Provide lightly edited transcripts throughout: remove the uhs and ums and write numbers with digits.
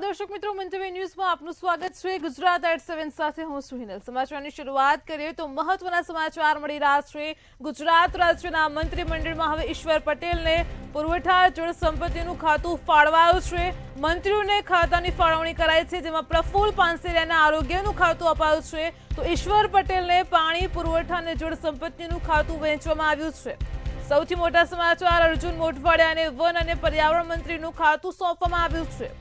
નમસ્કાર દર્શક મિત્રો, મંતવ્ય ન્યૂઝમાં આપનું સ્વાગત છે। ગુજરાત એટ 7 સાથે હું છું હિનલ। સમાચારની શરૂઆત કરીએ તો મહત્વના સમાચાર મળી રહ્યા છે। ગુજરાત રાજ્યના મંત્રીમંડળમાં હવે ઈશ્વર પટેલને પુરવઠા જળ સંપત્તિનું ખાતું ફાળવાયું છે। મંત્રીઓને ખાતાની ફાળવણી કરાઈ છે, જેમાં પ્રફુલ્લ પાનસેરિયાને આરોગ્યનું ખાતું અપાયું છે, તો ઈશ્વર પટેલને પાણી પુરવઠા અને જળ સંપત્તિનું ખાતું વહેંચવામાં આવ્યું છે। સૌથી મોટા સમાચાર, અર્જુન મોઢવાડિયાને વન અને પર્યાવરણ મંત્રીનું ખાતું સોંપવામાં આવ્યું છે।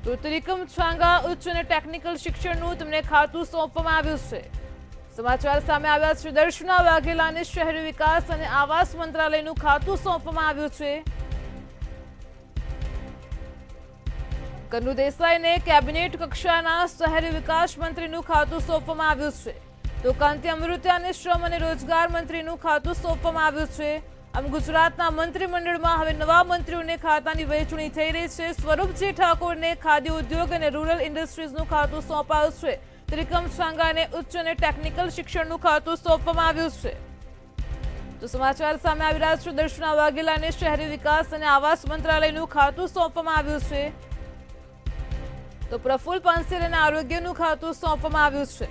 તો ત્રિકમ છાંગા ઉચ્ચ અને ટેકનિકલ શિક્ષણનું તેમને ખાતું સોંપવામાં આવ્યું છે। સમાચાર સામે આવ્યા છે। દર્શના વાઘેલાને શહેરી વિકાસ અને આવાસ મંત્રાલયનું ખાતું સોંપવામાં આવ્યું છે। કનુ દેસાઈને કેબિનેટ કક્ષાના શહેરી વિકાસ મંત્રીનું ખાતું સોંપવામાં આવ્યું છે, તો કાંતિ અમૃતિયાને શ્રમ અને રોજગાર મંત્રીનું ખાતું સોંપવામાં આવ્યું છે। આમ ગુજરાતના મંત્રીમંડળમાં હવે નવા મંત્રીઓને ખાતાની વહેંચણી થઈ રહી છે। સ્વરૂપજી ઠાકોરને ખાદ્ય ઉદ્યોગ અને રૂરલ ઇન્ડસ્ટ્રીઝનું ખાતું સોંપાયું છે। ત્રિકમ છાંગાને ઉચ્ચ અને ટેકનિકલ શિક્ષણનું ખાતું સોંપવામાં આવ્યું છે। તો સમાચાર સામે આવી રહ્યા છે। દર્શના વાઘેલાને શહેરી વિકાસ અને આવાસ મંત્રાલયનું ખાતું સોંપવામાં આવ્યું છે, તો પ્રફુલ્લ પાનસેરિયાને આરોગ્યનું ખાતું સોંપવામાં આવ્યું છે।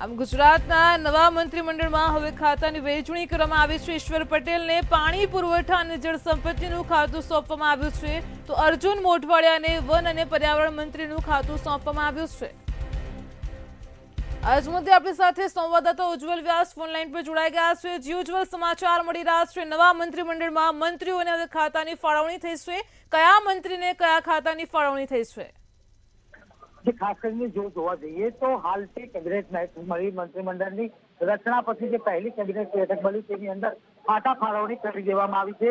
આમ ગુજરાતના નવા મંત્રીમંડળમાં હવે ખાતાની વહેંચણી કરવામાં આવી છે। ઈશ્વર પટેલને પાણી પુરવઠા અને જળ સંપત્તિનું ખાતું સોંપવામાં આવ્યું છે, તો અર્જુન મોઢવાડિયાને વન અને પર્યાવરણ મંત્રીનું ખાતું સોંપવામાં આવ્યું છે। આજ મુદ્દે આપણી સાથે સંવાદદાતા ઉજ્જવલ વ્યાસ ફોનલાઈન પર જોડાઈ ગયા છે। જી ઉજ્જવલ, સમાચાર મળી રહ્યા છે નવા મંત્રીમંડળમાં મંત્રીઓને હવે ખાતાની ફાળવણી થઈ છે। કયા મંત્રીને કયા ખાતાની ફાળવણી થઈ છે? ખાસ કરીને જો જોવા જઈએ તો હાલથી કેબિનેટ મળી મંત્રીમંડળની રચના પછી જે પહેલી કેબિનેટ બેઠક મળી તેની અંદર ખાતા ફાળવણી કરી દેવામાં આવી છે।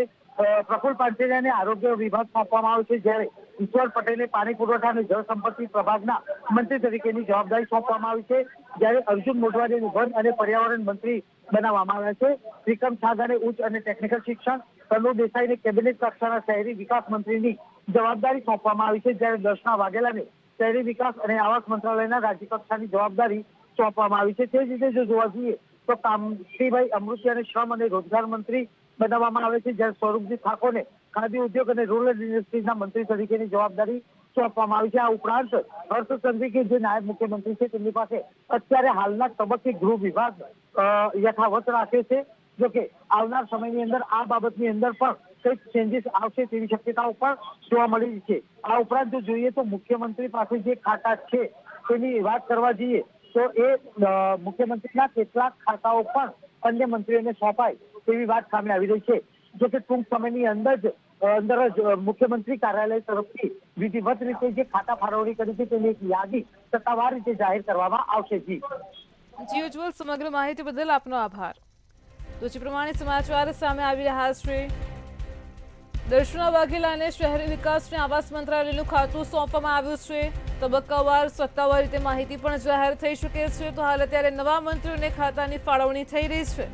પ્રફુલ્લ પાનસેરિયાને આરોગ્ય વિભાગ સોંપવામાં આવ્યો છે, જ્યારે ઈશ્વર પટેલને પાણી પુરવઠા અને જળ સંપત્તિ પ્રભાગના મંત્રી તરીકેની જવાબદારી સોંપવામાં આવી છે, જ્યારે અર્જુન મોઢવાડિયાને વન અને પર્યાવરણ મંત્રી બનાવવામાં આવ્યા છે। ત્રિકમ છાંગાને ઉચ્ચ અને ટેકનિકલ શિક્ષણ, કનુ દેસાઈને કેબિનેટ કક્ષાના શહેરી વિકાસ મંત્રીની જવાબદારી સોંપવામાં આવી છે, જ્યારે દર્શના વાઘેલાને શહેરી વિકાસ અને આવાસ મંત્રાલયના રાજ્ય કક્ષાની જવાબદારી સોંપવામાં આવી છે। તે જ રીતે જો જોવા જઈએ તો કાંતિભાઈ અમૃતિયાને શ્રમ અને રોજગાર મંત્રી બનાવવામાં આવે છે, જ્યારે સ્વરૂપજી ઠાકોરને ખાદ્ય ઉદ્યોગ અને રૂરલ ઇન્ડસ્ટ્રીઝના મંત્રી તરીકેની જવાબદારી સોંપવામાં આવી છે। આ ઉપરાંત હર્ષ સંઘવી જે નાયબ મુખ્યમંત્રી છે તેમની પાસે અત્યારે હાલના તબક્કે ગૃહ વિભાગ યથાવત રાખ્યો છે। જોકે આવનાર સમયની અંદર આ બાબતની અંદર પણ કંઈક ચેન્જીસ આવશે તેવી શક્યતાઓ પણ જોવા મળી રહી છે। આ ઉપરાંત જો જોઈએ તો મુખ્યમંત્રી પાસે જે ખાતા છે તેની વાત કરવા જઈએ તો એ મુખ્યમંત્રીના કેટલાક ખાતાઓ પણ અન્ય મંત્રીઓને સોંપાય તેવી વાત સામે આવી રહી છે। જોકે ટૂંક સમયની અંદર જ મુખ્યમંત્રી કાર્યાલય તરફથી વિધિવત રીતે જે ખાતા ફાળવણી કરી છે તેની એક યાદી સત્તાવાર રીતે જાહેર કરવામાં આવશે। જી ઉજ્જવલ, સમગ્ર માહિતી બદલ આપનો આભાર। તો જે પ્રમાણે સમાચાર સામે આવી રહ્યા છે। દર્શના વાઘેલાને શહેરી વિકાસ અને આવાસ મંત્રાલયનું ખાતું સોંપવામાં આવ્યું છે। તબક્કાવાર સત્તાવાર રીતે માહિતી પણ જાહેર થઈ શકે છે। તો હાલ અત્યારે નવા મંત્રીઓને ખાતાની ફાળવણી થઈ રહી છે।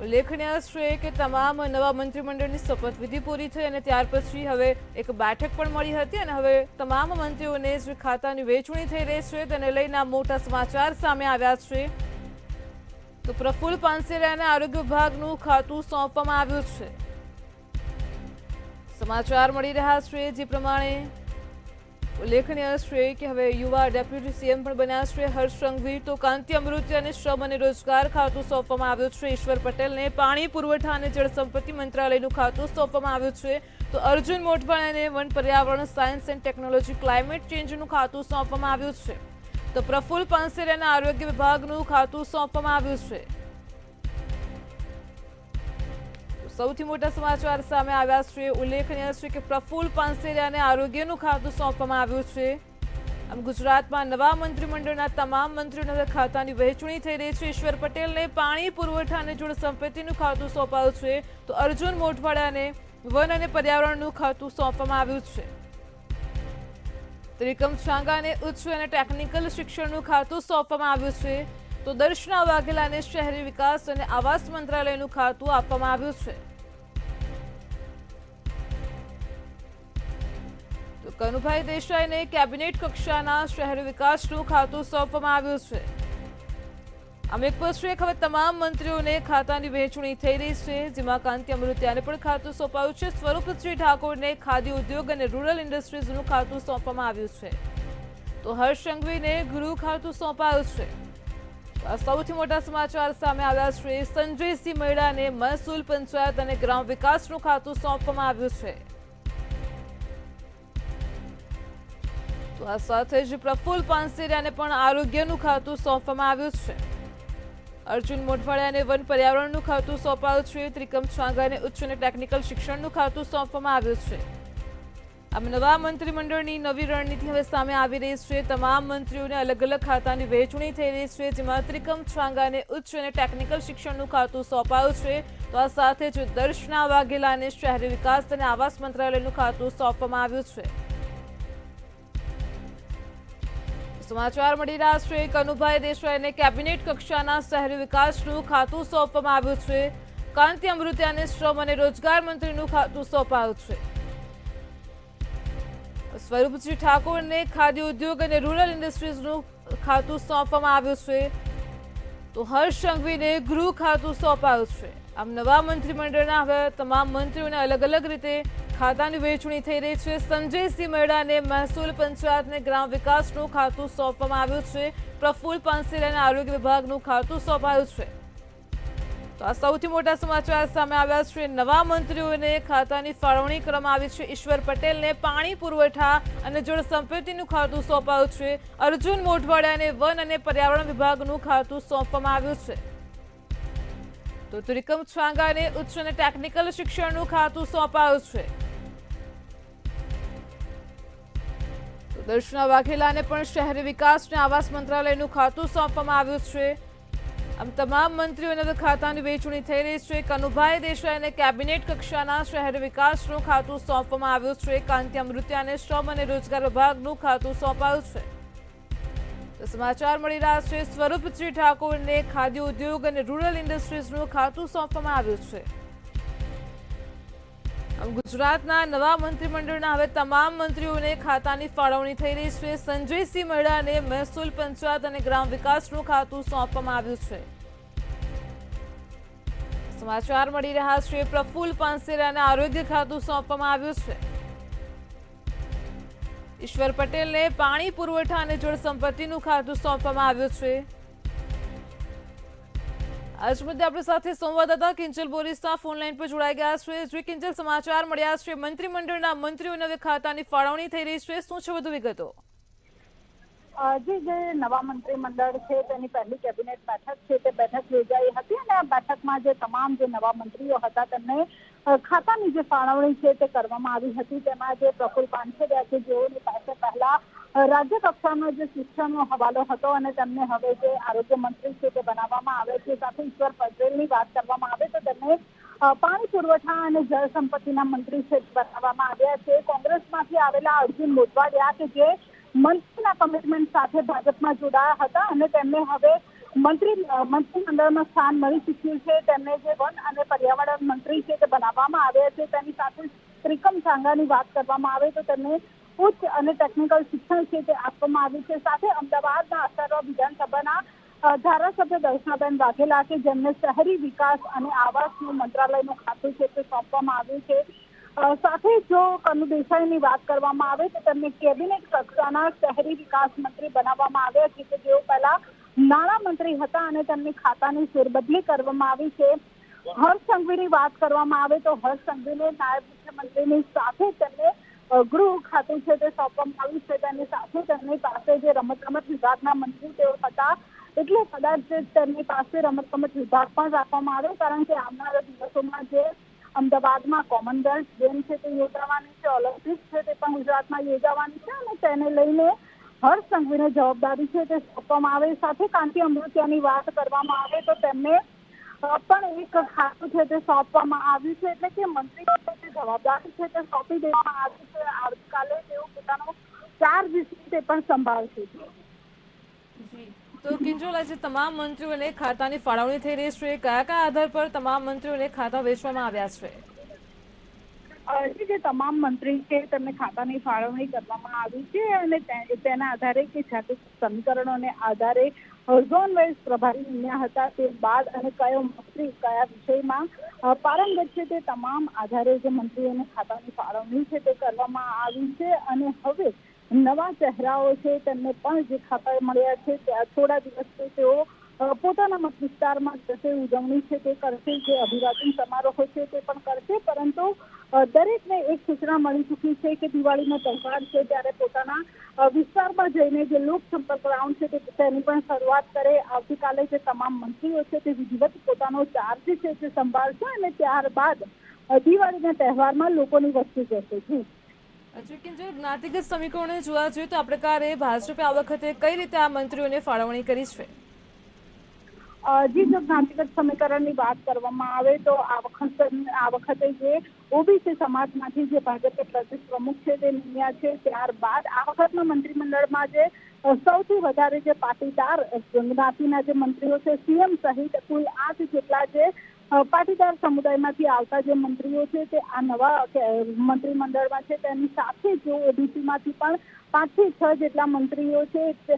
ઉલ્લેખનીય છે કે તમામ નવા મંત્રીમંડળની શપથવિધિ પૂરી થઈ અને ત્યાર પછી હવે એક બેઠક પણ મળી હતી અને હવે તમામ મંત્રીઓને જે ખાતાની વહેંચણી થઈ રહી છે તેને લઈને આ મોટા સમાચાર સામે આવ્યા છે। તો પ્રફુલ્લ પાનસેરિયાને આરોગ્ય વિભાગનું ખાતું સોંપવામાં આવ્યું છે। સમાચાર મળી રહ્યા છે જે પ્રમાણે ઉલ્લેખનીય છે કે હવે યુવા ડેપ્યુટી સીએમ પણ બન્યા છે હર્ષ સંઘવી। તો કાંતિ અમૃતિયાને શ્રમ અને રોજગાર ખાતું સોંપવામાં આવ્યું છે। ઈશ્વર પટેલને પાણી પુરવઠા અને જળ સંપત્તિ મંત્રાલયનું ખાતું સોંપવામાં આવ્યું છે, તો અર્જુન મોઢવાડિયાને વન પર્યાવરણ સાયન્સ એન્ડ ટેકનોલોજી ક્લાઇમેટ ચેન્જનું ખાતું સોંપવામાં આવ્યું છે, તો પ્રફુલ્લ પાનસેરિયાને આરોગ્ય વિભાગનું ખાતું સોંપવામાં આવ્યું છે। સૌથી મોટા સમાચાર સામે આવ્યા છે। ઉલ્લેખનીય છે કે પ્રફુલ્લ પાનસેરિયાને આરોગ્યનું ખાતું સોંપવામાં આવ્યું છે। આમ ગુજરાતમાં નવા મંત્રીમંડળના તમામ મંત્રીઓને હવે ખાતાની વહેંચણી થઈ રહી છે। ઈશ્વર પટેલને પાણી પુરવઠા અને જળ સંપત્તિનું ખાતું સોંપાયું છે, તો અર્જુન મોઢવાડિયાને વન અને પર્યાવરણનું ખાતું સોંપવામાં આવ્યું છે। ત્રિકમ છાંગાને ઉચ્ચ અને ટેકનિકલ શિક્ષણનું ખાતું સોંપવામાં આવ્યું છે, તો દર્શના વાઘેલાને શહેરી વિકાસ અને આવાસ મંત્રાલયનું ખાતું આપવામાં આવ્યું છે। તો કનુભાઈ દેસાઈને કેબિનેટ કક્ષાના શહેરી વિકાસનું ખાતું સોંપવામાં આવ્યું છે। આમ એક પછી એક હવે તમામ મંત્રીઓને ખાતાની વહેંચણી થઈ રહી છે, જેમાં કાંતિ અમૃતિયાને પણ ખાતું સોંપાયું છે. સ્વરૂપશ્રી ઠાકોરને ખાદી ઉદ્યોગ અને રૂરલ ઇન્ડસ્ટ્રીઝનું ખાતું સોંપવામાં આવ્યું છે, તો હર્ષ સંઘવીને ગૃહ ખાતું સોંપાયું છે. આ સૌથી મોટા સમાચાર સામે આવ્યા છે. સંજયસિંહ મૈડાને મહેસૂલ, પંચાયત અને ગ્રામ વિકાસનું ખાતું સોંપવામાં આવ્યું છે. તો આ સાથે જ પ્રફુલ્લ પાનસેરિયાને પણ આરોગ્યનું ખાતું સોંપવામાં આવ્યું છે. અર્જુન મોઢવાડિયાને વન પર્યાવરણનું ખાતું સોંપાયું છે. ત્રિકમ છાંગાને ઉચ્ચ અને ટેકનિકલ શિક્ષણનું ખાતું સોંપવામાં આવ્યું છે. આમ નવા મંત્રીમંડળની નવી રણનીતિ હવે સામે આવી રહી છે. તમામ મંત્રીઓને અલગ અલગ ખાતાની વહેંચણી થઈ રહી છે, જેમાં ત્રિકમ છાંગાને ઉચ્ચ અને ટેકનિકલ શિક્ષણનું ખાતું સોંપાયું છે. તો આ સાથે જ દર્શના વાઘેલાને શહેરી વિકાસ અને આવાસ મંત્રાલયનું ખાતું સોંપવામાં આવ્યું છે. સમાચાર મળી રહ્યા છે. કનુભાઈ દેસાઈને કેબિનેટ કક્ષાના શહેરી વિકાસનું ખાતું સોંપવામાં આવ્યું છે. કાંતિ અમૃતિયાને શ્રમ અને રોજગાર મંત્રીનું ખાતું સોંપાયું છે. સ્વરૂપજી ઠાકોરને ખાદી ઉદ્યોગ અને રૂરલ ઇન્ડસ્ટ્રીઝનું ખાતું સોંપવામાં આવ્યું છે, તો હર્ષ સંઘવીને ગૃહ ખાતું સોંપાયું છે. આમ નવા મંત્રીમંડળના હવે તમામ મંત્રીઓને અલગ અલગ રીતે ખાતાની વહેંચણી થઈ રહી છે. સંજયસિંહ મૈડાને મહેસૂલ, પંચાયત અને ગ્રામ વિકાસનું ખાતું સોંપવામાં આવ્યું છે. પ્રફુલ્લ પાનસેરિયાને આરોગ્ય વિભાગનું ખાતું સોંપાયું છે. તો આ સૌથી મોટા સમાચાર સામે આવ્યા છે. નવા મંત્રીઓને ખાતાની ફાળવણી કરવામાં આવી છે. ઈશ્વર પટેલને પાણી પુરવઠા અને જળ સંપત્તિનું ખાતું સોંપાયું છે. અર્જુન મોઢવાડિયાને વન અને પર્યાવરણ વિભાગનું ખાતું સોંપવામાં આવ્યું છે. તો ત્રિકમ છાંગાને ઉચ્ચ અને ટેકનિકલ શિક્ષણનું ખાતું સોંપાયું છે. તો દર્શના વાઘેલાને પણ શહેરી વિકાસ અને આવાસ મંત્રાલયનું ખાતું સોંપવામાં આવ્યું છે. આમ તમામ મંત્રીઓને હવે ખાતાની વહેંચણી થઈ રહી છે. કનુભાઈ દેસાઈને કેબિનેટ કક્ષાના શહેરી વિકાસનું ખાતું સોંપવામાં આવ્યું છે. કાંતિ અમૃતિયાને શ્રમ અને રોજગાર વિભાગનું ખાતું સોંપાયું છે. તો સમાચાર મળી રહ્યા છે. સ્વરૂપજી ઠાકોરને ખાદી ઉદ્યોગ અને રૂરલ ઇન્ડસ્ટ્રીઝનું ખાતું સોંપવામાં આવ્યું છે. આમ ગુજરાતના નવા મંત્રીમંડળના હવે તમામ મંત્રીઓને ખાતાની ફાળવણી થઈ રહી છે. સંજયસિંહ મૈડાને મહેસૂલ, પંચાયત અને ગ્રામ વિકાસનું ખાતું સોંપવામાં આવ્યું છે. સમાચાર મળી રહ્યા છે. પ્રફુલ્લ પાનસેરિયાને આરોગ્ય ખાતું સોંપવામાં આવ્યું છે. ઈશ્વર પટેલને પાણી પુરવઠા અને જળ સંપત્તિનું ખાતું સોંપવામાં આવ્યું છે. આજ મુદ્દે આપણી સાથે સંવાદદાતા કિંજલ બોરીસા ફોનલાઈન પર જોડાઈ ગયા છે. જે કિંજલ, સમાચાર મળ્યા છે મંત્રીમંડળના મંત્રીઓને હવે ખાતાની ફાળવણી થઈ રહી છે, શું છે વધુ વિગતો? જે નવા મંત્રીમંડળ છે તેની પહેલી કેબિનેટ બેઠક છે તે બેઠક યોજાઈ હતી અને આ બેઠકમાં જે તમામ જે નવા મંત્રીઓ હતા તેમને ખાતાની જે ફાળવણી છે તે કરવામાં આવી હતી. તેમાં જે પ્રફુલ્લ પાનસેરિયા છે જેઓની પાસે પહેલા રાજ્ય કક્ષાનો જે શિક્ષણનો હવાલો હતો અને તેમને હવે જે આરોગ્ય મંત્રી છે તે બનાવવામાં આવે છે. સાથે ઈશ્વર પટેલની વાત કરવામાં આવે તો તેમને પાણી પુરવઠા અને જળ સંપત્તિના મંત્રી છે બનાવવામાં આવ્યા છે. કોંગ્રેસમાંથી આવેલા અર્જુન મોઢવાડિયા કે જે મંત્રીના કમિટમેન્ટ સાથે ભાજપમાં જોડાયા હતા અને તેમને હવે મંત્રીમંડળમાં સ્થાન મળી ચૂક્યું છે. તેમને જે વન અને પર્યાવરણ મંત્રી છે તે બનાવવામાં આવ્યા છે. તેની સાથે ત્રિકમ છાંગાની વાત કરવામાં આવે તો તેમને ઉચ્ચ અને ટેકનિકલ શિક્ષણ છે તે આપવામાં આવ્યું છે. સાથે અમદાવાદના અસરવા વિધાનસભાના ધારાસભ્ય દર્શનાબેન વાઘેલા કે જેમને શહેરી વિકાસ અને આવાસનું મંત્રાલયનું ખાતું છે તે સોંપવામાં આવ્યું છે. સાથે જો કનુ દેસાઈની વાત કરવામાં આવે તો તેમને કેબિનેટ કક્ષાના શહેરી વિકાસ મંત્રી બનાવવામાં આવ્યા છે કે જેઓ પહેલા નાણામંત્રી હતા અને તેમની ખાતાની ફેરબદલી કરવામાં આવી છે. હર્ષ સંઘવીની વાત કરવામાં આવે તો હર્ષ સંઘવીને નાયબ મુખ્યમંત્રીની સાથે તેમને ગૃહ ખાતું છે તે સોંપવામાં આવ્યું છે. તેની સાથે તેમની પાસે જે રમત વિભાગના મંત્રી તેઓ હતા એટલે કદાચ તેમની પાસે રમત વિભાગ પણ રાખવામાં આવે, કારણ કે આવનારા દિવસોમાં જે અમદાવાદમાં કોમનવેલ્થ ગેમ છે તે યોજાવાની છે, ઓલિમ્પિક્સ છે તે પણ ગુજરાતમાં યોજાવાની છે અને તેને લઈને હર્ષ સંઘવીને જવાબદારી છે તે સોંપવામાં આવે. સાથે કાંતિ અમૃતિયાની વાત કરવામાં આવે તો તેમને પણ એક ખાતું છે તે સોંપવામાં આવ્યું છે. એટલે કે મંત્રીઓ જે જવાબદારી છે તે સોંપી દેવામાં આવી છે. આવતીકાલે તેઓ પોતાનો ચાર્જ તે પણ સંભાળશે. તો કિંજલ, આજે તમામ મંત્રીઓને ખાતાની ફાળવણી થઈ રહી છે. કયા કયા આધાર પર તમામ મંત્રીઓને ખાતા વેચવામાં આવ્યા છે? જે તમામ મંત્રી છે તેમને ખાતાની ફાળવણી કરવામાં આવી છે અને તેના આધારે કે જાતિ સમીકરણોને આધારે ઝોન વાઇઝ પ્રભારી નિમ્યા હતા તે બાદ અને કયો મંત્રી કયા વિષયમાં પારંગત છે તે તમામ આધારે જે મંત્રીઓને ખાતાની ફાળવણી છે તે કરવામાં આવી છે અને હવે નવા ચહેરાઓ છે તેમને પણ જે ખાતા મળ્યા છે થોડા દિવસ તેઓ પોતાના મત વિસ્તારમાં જશે, ઉજવણી છે તે કરશે, જે અભિવાદન સમારોહ છે તે પણ કરશે, પરંતુ દરેકને એક સૂચના મળી ચૂકી છે કે દિવાળીનો તહેવાર છે ત્યારે પોતાના વિસ્તારમાં જઈને જે લોક સંપર્ક રાઉન્ડ છે તેની પણ શરૂઆત કરે. આવતીકાલે જે તમામ મંત્રીઓ છે તે વિધિવત પોતાનો ચાર્જ છે તે સંભાળશે અને ત્યારબાદ દિવાળીના તહેવારમાં લોકોની વસ્તુ જશે. જો જ્ઞાતિગત સમીકરણો જોવા જોઈએ તો આ પ્રકારે ભાજપે આ વખતે કઈ રીતે આ મંત્રીઓને ફાળવણી કરી છે? જો જ્ઞાતિગત સમીકરણની વાત કરવામાં આવે તો આ વખતે જે ઓબીસી સમાજમાંથી જે ભાજપે પ્રદેશ પ્રમુખ છે તે નિમ્યા છે, ત્યારબાદ આ વખતના મંત્રીમંડળમાં જે સૌથી વધારે જે પાટીદાર જ્ઞાતિના જે મંત્રીઓ છે સીએમ સહિત કુલ 8 જેટલા જે પાટીદાર સમુદાયમાંથી આવતા જે મંત્રીઓ છે તે આ નવા મંત્રીમંડળમાં છે. તેની સાથે જો ઓબીસીમાંથી પણ 5 થી 6 જેટલા મંત્રીઓ છે,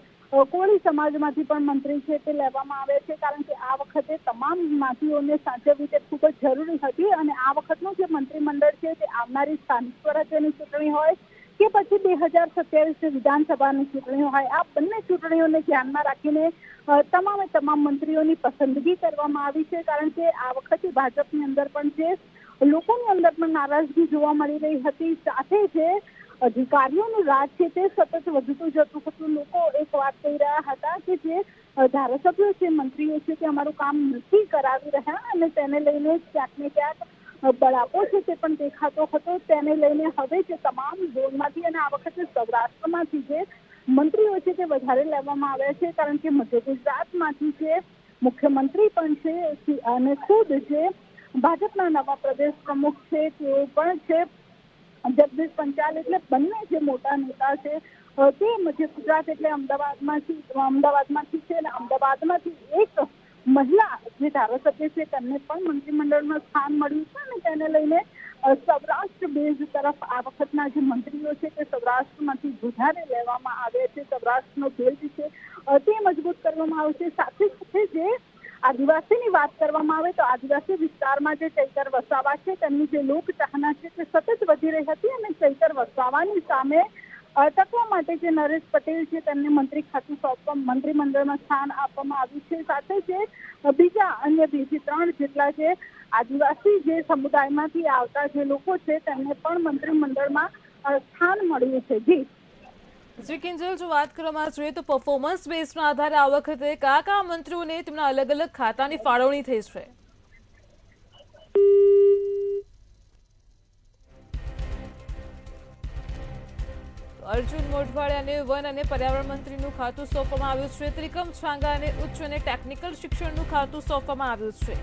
કોળી સમાજમાંથી પણ મંત્રી છે તે લેવામાં આવે છે, કારણ કે આ વખતે તમામ જ્ઞાતિઓને સાચવવી તે ખૂબ જ જરૂરી હતી અને આ વખતનું જે મંત્રીમંડળ છે તે આવનારી સ્થાનિક સ્વરાજ્યની ચૂંટણી હોય કે પછી 2027 વિધાનસભાની ચૂંટણી હોય, આ બંને ચૂંટણીઓને ધ્યાનમાં રાખીને તમામ મંત્રીઓની પસંદગી કરવામાં આવી છે, કારણ કે આ વખતે ભાજપની અંદર પણ છે લોકોની અંદર પણ નારાજગી જોવા મળી રહી હતી. સાથે જે અધિકારીઓનું રાજ છે તે સતત વધતું જતું હતું. લોકો એક વાત કહી રહ્યા હતા કે જે ધારાસભ્યો છે, મંત્રીઓ છે તે અમારું કામ નથી કરાવી રહ્યા અને તેને લઈને ક્યાંક ને ક્યાંક બળાપો છે તે પણ દેખાતો હતો. તેને લઈને હવે જે તમામ ઝોનમાંથી અને આ વખતે સૌરાષ્ટ્રમાંથી જે મંત્રીઓ છે તે વધારે લેવામાં આવ્યા છે, કારણ કે મધ્ય ગુજરાતમાંથી જે મુખ્યમંત્રી પણ છે અને ખુદ જે ભાજપના નવા પ્રદેશ પ્રમુખ છે તેઓ પણ છે, જગદીશ પંચાલ, એટલે બંને જે મોટા નેતા છે તે મધ્ય ગુજરાત એટલે અમદાવાદમાંથી છે અને અમદાવાદમાંથી એક મહિલા જે ધારાસભ્ય છે તેમને પણ મંત્રીમંડળમાં સ્થાન મળ્યું છે અને તેને લઈને સૌરાષ્ટ્ર બેઝ તરફ આ વખતના જે મંત્રીઓ છે તે સૌરાષ્ટ્રમાંથી વધારે લેવામાં આવે છે. સૌરાષ્ટ્રનો બેઝ છે તે મજબૂત કરવામાં આવશે. સાથે સાથે જે આદિવાસીની વાત કરવામાં આવે તો આદિવાસી વિસ્તારમાં જે ચૈતર વસાવા છે તેમની જે લોકચાહના છે તે સતત વધી રહી હતી અને ચૈતર વસાવાની સામે ટકવા માટે જે નરેશ પટેલ છે તેમને મંત્રી ખાતું સોંપવા મંત્રીમંડળમાં સ્થાન આપવામાં આવ્યું છે. સાથે જે બીજા અન્ય 2 થી 3 જેટલા જે આદિવાસી જે સમુદાયમાંથી આવતા જે લોકો છે તેમને પણ મંત્રીમંડળમાં સ્થાન મળ્યું છે. જી કિંજલ, જો વાત કરવામાં જોઈએ તો પરફોર્મન્સ બેઝના આધારે આ વખતે કયા મંત્રીઓને તેમના અલગ અલગ ખાતાની ફાળવણી થઈ છે? અર્જુન મોઢવાડિયાને વન અને પર્યાવરણ મંત્રીનું ખાતું સોંપવામાં આવ્યું છે. ત્રિકમ છાંગાને ઉચ્ચ અને ટેકનિકલ શિક્ષણનું ખાતું સોંપવામાં આવ્યું છે.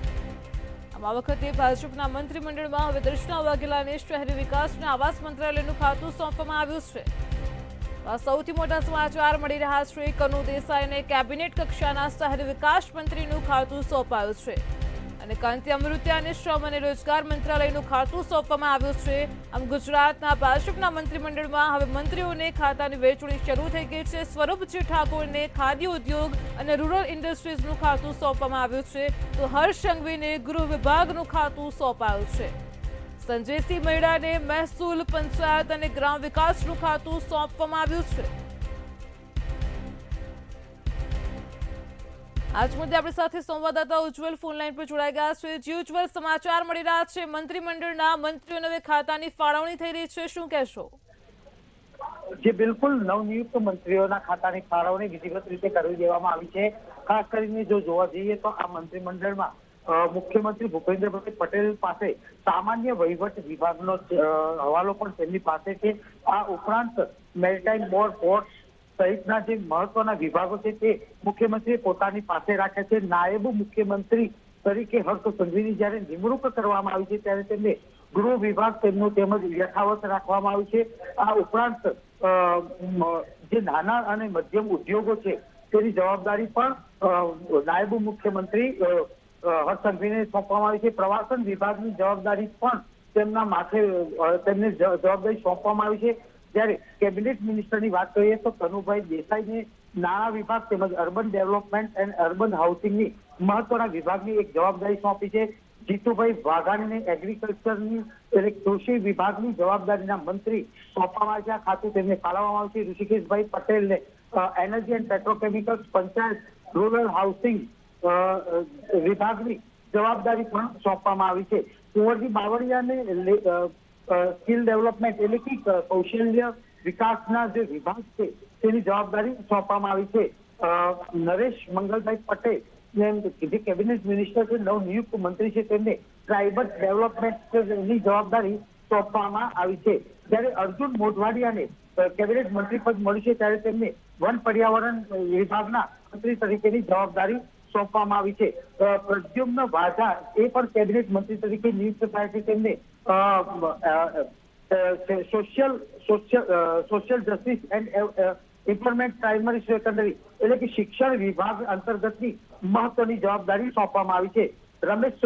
આ વખતે ભાજપના મંત્રીમંડળમાં હવે દર્શના વાઘેલાને શહેરી વિકાસ અને આવાસ મંત્રાલયનું ખાતું સોંપવામાં આવ્યું છે. સૌથી મોટા સમાચાર મળી રહ્યા છે. કનુ દેસાઈને કેબિનેટ કક્ષાના શહેરી વિકાસ મંત્રીનું ખાતું સોંપાયું છે અને કાંતિ અમૃતિયાને શ્રમ અને રોજગાર મંત્રાલયનું ખાતું સોંપવામાં આવ્યું છે. આમ ગુજરાતના ભાજપના મંત્રીમંડળમાં હવે મંત્રીઓને ખાતાની વહેંચણી શરૂ થઈ ગઈ છે. સ્વરૂપજી ઠાકોરને ખાદ્ય ઉદ્યોગ અને રૂરલ ઇન્ડસ્ટ્રીઝનું ખાતું સોંપવામાં આવ્યું છે, તો હર્ષ સંઘવીને ગૃહ વિભાગનું ખાતું સોંપાયું છે. સંજયસિંહ મૈડાને મહેસૂલ, પંચાયત અને ગ્રામ વિકાસનું ખાતું સોંપવામાં આવ્યું છે. આજ મુદ્દે આપણી સાથે સંવાદદાતા ઉજ્જવલ ફોન લાઈન પર જોડાઈ ગયા છે. જી ઉજ્જવલ, સમાચાર મળી રહ્યા છે મંત્રીમંડળના મંત્રીઓને હવે ખાતાની ફાળવણી થઈ રહી છે, શું કહેશો? જે બિલકુલ નવનિયુક્ત મંત્રીઓના ખાતાની ફાળવણી વિધિવત રીતે કરી દેવામાં આવી છે. ખાસ કરીને જો જોવા જઈએ તો આ મંત્રીમંડળમાં મુખ્યમંત્રી ભૂપેન્દ્રભાઈ પટેલ પાસે સામાન્ય વહીવટ વિભાગનો હવાલો પણ તેમની પાસે છે. આ ઉપરાંત મેરીટાઈમ બોર્ડ, પોર્ટ સહિતના જે મહત્વના વિભાગો છે તે મુખ્યમંત્રી પોતાની પાસે રાખે છે. નાયબ મુખ્યમંત્રી તરીકે હર્ષ સંઘવીની જ્યારે નિમણૂક કરવામાં આવી છે ત્યારે તેમને ગૃહ વિભાગ તેમનું તેમજ યથાવત રાખવામાં આવ્યું છે. આ ઉપરાંત જે નાના અને મધ્યમ ઉદ્યોગો છે તેની જવાબદારી પણ નાયબ મુખ્યમંત્રી હર્ષ સંઘવીને સોંપવામાં આવી છે. પ્રવાસન વિભાગની જવાબદારી પણ તેમના માથે તેમને જવાબદારી સોંપવામાં આવી છે। જ્યારે કેબિનેટ મિનિસ્ટરની વાત કરીએ તો કનુભાઈ દેસાઈને નાણાં વિભાગ તેમજ અર્બન ડેવલપમેન્ટ એન્ડ અર્બન હાઉસિંગની મહત્વના વિભાગની એક જવાબદારી સોંપી છે। જીતુભાઈ વાઘાણીને એગ્રીકલ્ચરની એટલે કૃષિ વિભાગની જવાબદારીના મંત્રી સોંપવામાં આવે છે। આ ખાતું તેમને ફાળવવામાં આવે છે। ઋષિકેશભાઈ પટેલને energy and petrochemicals panchayat rural housing વિભાગની જવાબદારી પણ સોંપવામાં આવી છે। કુંવરજી બાવળિયાને સ્કિલ ડેવલપમેન્ટ એટલે કે કૌશલ્ય વિકાસના જે વિભાગ છે તેની જવાબદારી સોંપવામાં આવી છે। નરેશ મંગલભાઈ પટેલ જે કેબિનેટ મિનિસ્ટર છે, નવનિયુક્ત મંત્રી છે, તેમને ટ્રાઇબલ ડેવલપમેન્ટની જવાબદારી સોંપવામાં આવી છે। જ્યારે અર્જુન મોઢવાડિયાને કેબિનેટ મંત્રી પદ મળ્યું છે ત્યારે તેમને વન પર્યાવરણ વિભાગના મંત્રી તરીકેની જવાબદારી સોંપવામાં આવી છે। પ્રદ્યુમ્ન વાઝા એ પણ કેબિનેટ મંત્રી તરીકે નિયુક્ત થાય છે। તેમને social justice and employment primary secondary એટલે કે શિક્ષણ વિભાગ અંતર્ગતની મહત્વની જવાબદારી સોંપવામાં આવી છે। રમેશ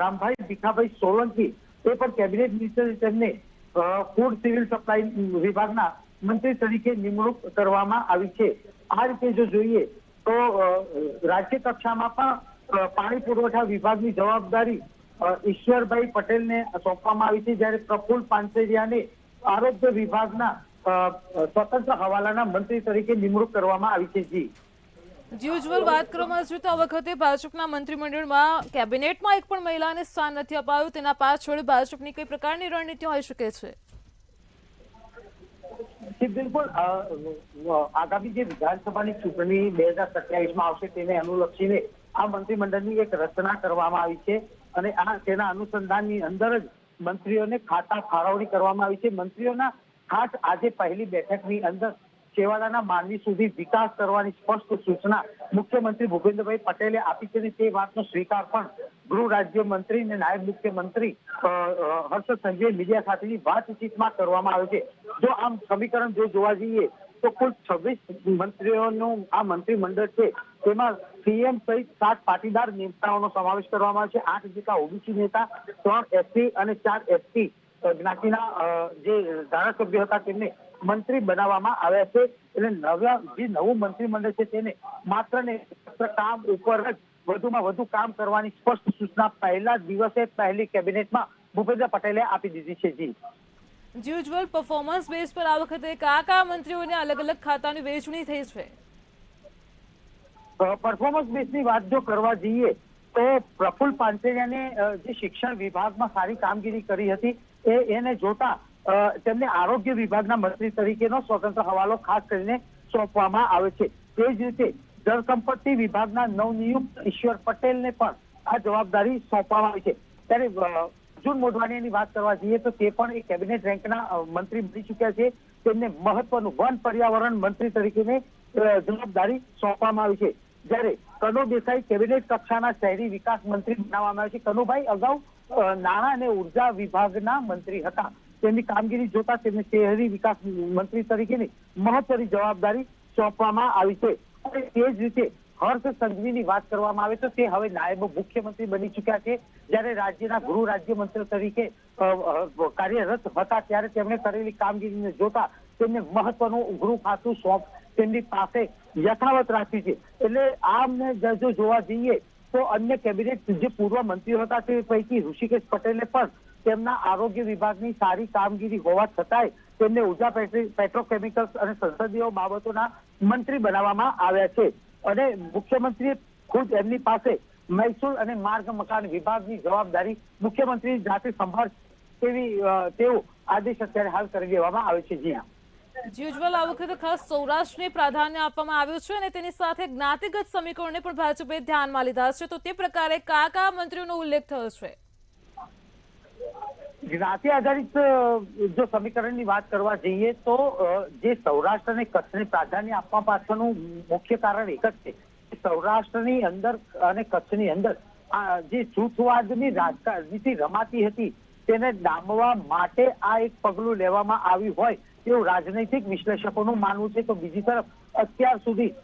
રામભાઈ ભીખાભાઈ સોલંકી એ પણ કેબિનેટ મિનિસ્ટર, તેમને ફૂડ સિવિલ સપ્લાય વિભાગના મંત્રી તરીકે નિમણૂક કરવામાં આવી છે। આ રીતે જો જોઈએ તો રાજ્ય કક્ષામાં પણ પાણી પુરવઠા વિભાગની જવાબદારી ઈશ્વરભાઈ પટેલને સોંપવામાં આવી છે। જ્યારે પ્રફુલ્લ પાનસેરિયાને આરોગ્ય વિભાગના સ્વતંત્ર હવાલાના મંત્રી તરીકે નિમણૂક કરવામાં આવી છે। જી ઉજ્જવલ, વાત કરવામાં આવશે તો આ વખતે ભાજપના મંત્રીમંડળમાં કેબિનેટમાં એક પણ મહિલાને સ્થાન નથી અપાયું, તેના પાછળ ભાજપની કઈ પ્રકારની રણનીતિ હોઈ શકે છે? બિલકુલ, આગામી જે વિધાનસભાની ચૂંટણી 2027માં આવશે તેને અનુલક્ષીને આ મંત્રીમંડળની એક રચના કરવામાં આવી છે અને તેના અનુસંધાનની અંદર જ મંત્રીઓને ખાતા ફાળવણી કરવામાં આવી છે। મંત્રીઓના ખાસ આજે પહેલી બેઠકની અંદર છેવાડાના માનવી સુધી વિકાસ કરવાની સ્પષ્ટ સૂચના મુખ્યમંત્રી ભૂપેન્દ્રભાઈ પટેલે આપી છે અને તે વાતનો સ્વીકાર પણ ગૃહ રાજ્યમંત્રી અને નાયબ મુખ્યમંત્રી હર્ષ સંઘવીએ મીડિયા સાથેની વાતચીતમાં કરવામાં આવે છે। જો આમ સમીકરણ જોવા જઈએ તો કુલ 26 મંત્રીઓનું આ મંત્રીમંડળ છે, તેમાં સીએમ સહિત 7 પાટીદાર નેતાઓનો સમાવેશ કરવામાં આવે છે। 8 જેટલા ઓબીસી નેતા, 3 એસસી અને 4 એસટી જ્ઞાતિના જે ધારાસભ્યો હતા તેમને મંત્રી બનાવવામાં આવ્યા છે। એટલે જે નવું મંત્રીમંડળ છે તેને માત્ર ને કામ ઉપર જ વધુમાં વધુ કામ કરવાની સ્પષ્ટ સૂચના પહેલા દિવસે પહેલી કેબિનેટમાં ભૂપેન્દ્ર પટેલે આપી દીધી છે। જી ઉજ્જવલ, પરફોર્મન્સ બેઝ પર આ વખતે કયા મંત્રીઓને અલગ અલગ ખાતાની વહેંચણી થઈ છે? પરફોર્મન્સ બેઝની વાત જો કરવા જઈએ તો પ્રફુલ્લ પાનસેરિયાને જે શિક્ષણ વિભાગમાં સારી કામગીરી કરી હતી એને જોતા તેમને આરોગ્ય વિભાગના મંત્રી તરીકેનો સ્વતંત્ર હવાલો ખાસ કરીને સોંપવામાં આવે છે। તે જ રીતે જળસંપત્તિ વિભાગના નવનિયુક્ત ઈશ્વર પટેલને પણ આ જવાબદારી સોંપવામાં આવી છે। ત્યારે અર્જુન મોઢવાડિયાની વાત કરવા જઈએ તો તે પણ એક કેબિનેટ રેન્કના મંત્રી બની ચૂક્યા છે। તેમને મહત્વનું વન પર્યાવરણ મંત્રી તરીકેની જવાબદારી સોંપવામાં આવી છે। જ્યારે કનુ દેસાઈ કેબિનેટ કક્ષાના શહેરી વિકાસ મંત્રી બનાવવામાં આવે છે। કનુભાઈ અગાઉ નાણાં અને ઉર્જા વિભાગના મંત્રી હતા, તેમની કામગીરી જોતા તેમને શહેરી વિકાસ મંત્રી તરીકેની મહત્વની જવાબદારી સોંપવામાં આવી છે। અને તે જ રીતે હર્ષ સંઘવીની વાત કરવામાં આવે તો તે હવે નાયબ મુખ્યમંત્રી બની ચૂક્યા છે। જ્યારે રાજ્યના ગૃહ રાજ્યમંત્રી તરીકે કાર્યરત હતા ત્યારે તેમણે કરેલી કામગીરીને જોતા તેમને મહત્વનું ગૃહ ખાતું તેમની પાસે યથાવત રાખ્યું છે। એટલે આમને જો જોવા જઈએ તો અન્ય કેબિનેટ જે પૂર્વ મંત્રીઓ હતા તે પૈકી ઋષિકેશ પટેલને પણ તેમના આરોગ્ય વિભાગની સારી કામગીરી હોવા છતાંય તેમને ઉર્જા પેટ્રોકેમિકલ્સ અને સંસદીય બાબતોના મંત્રી બનાવવામાં આવ્યા છે। અને મુખ્યમંત્રીએ ખુદ એમની પાસે મહેસૂલ અને માર્ગ મકાન વિભાગની જવાબદારી મુખ્યમંત્રી જાતે સંભાળ તેવો આદેશ અત્યારે હાલ કરી દેવામાં આવે છે। જી ઉજ્જવલ, આ વખતે ખાસ સૌરાષ્ટ્રને પ્રાધાન્ય આપવામાં આવ્યું છે અને તેની સાથે જ્ઞાતિગત સમીકરણને પણ ભાજપે ધ્યાનમાં લીધા છે, તો તે પ્રકારે કયા મંત્રીઓનો ઉલ્લેખ થયો છે? જ્ઞાતિ આધારિત જો સમીકરણની વાત કરવા જઈએ તો જે સૌરાષ્ટ્ર અને કચ્છને પ્રાધાન્ય આપવા પાછળનું મુખ્ય કારણ એક જ છે કે સૌરાષ્ટ્રની અંદર અને કચ્છની અંદર જે જૂથવાદની રાજનીતિ રમાતી હતી તેને ડામવા માટે આ એક પગલું લેવામાં આવ્યું હોય તેવું રાજનૈતિક વિશ્લેષકોનું માનવું છે। તો બીજી તરફ અત્યાર સુધી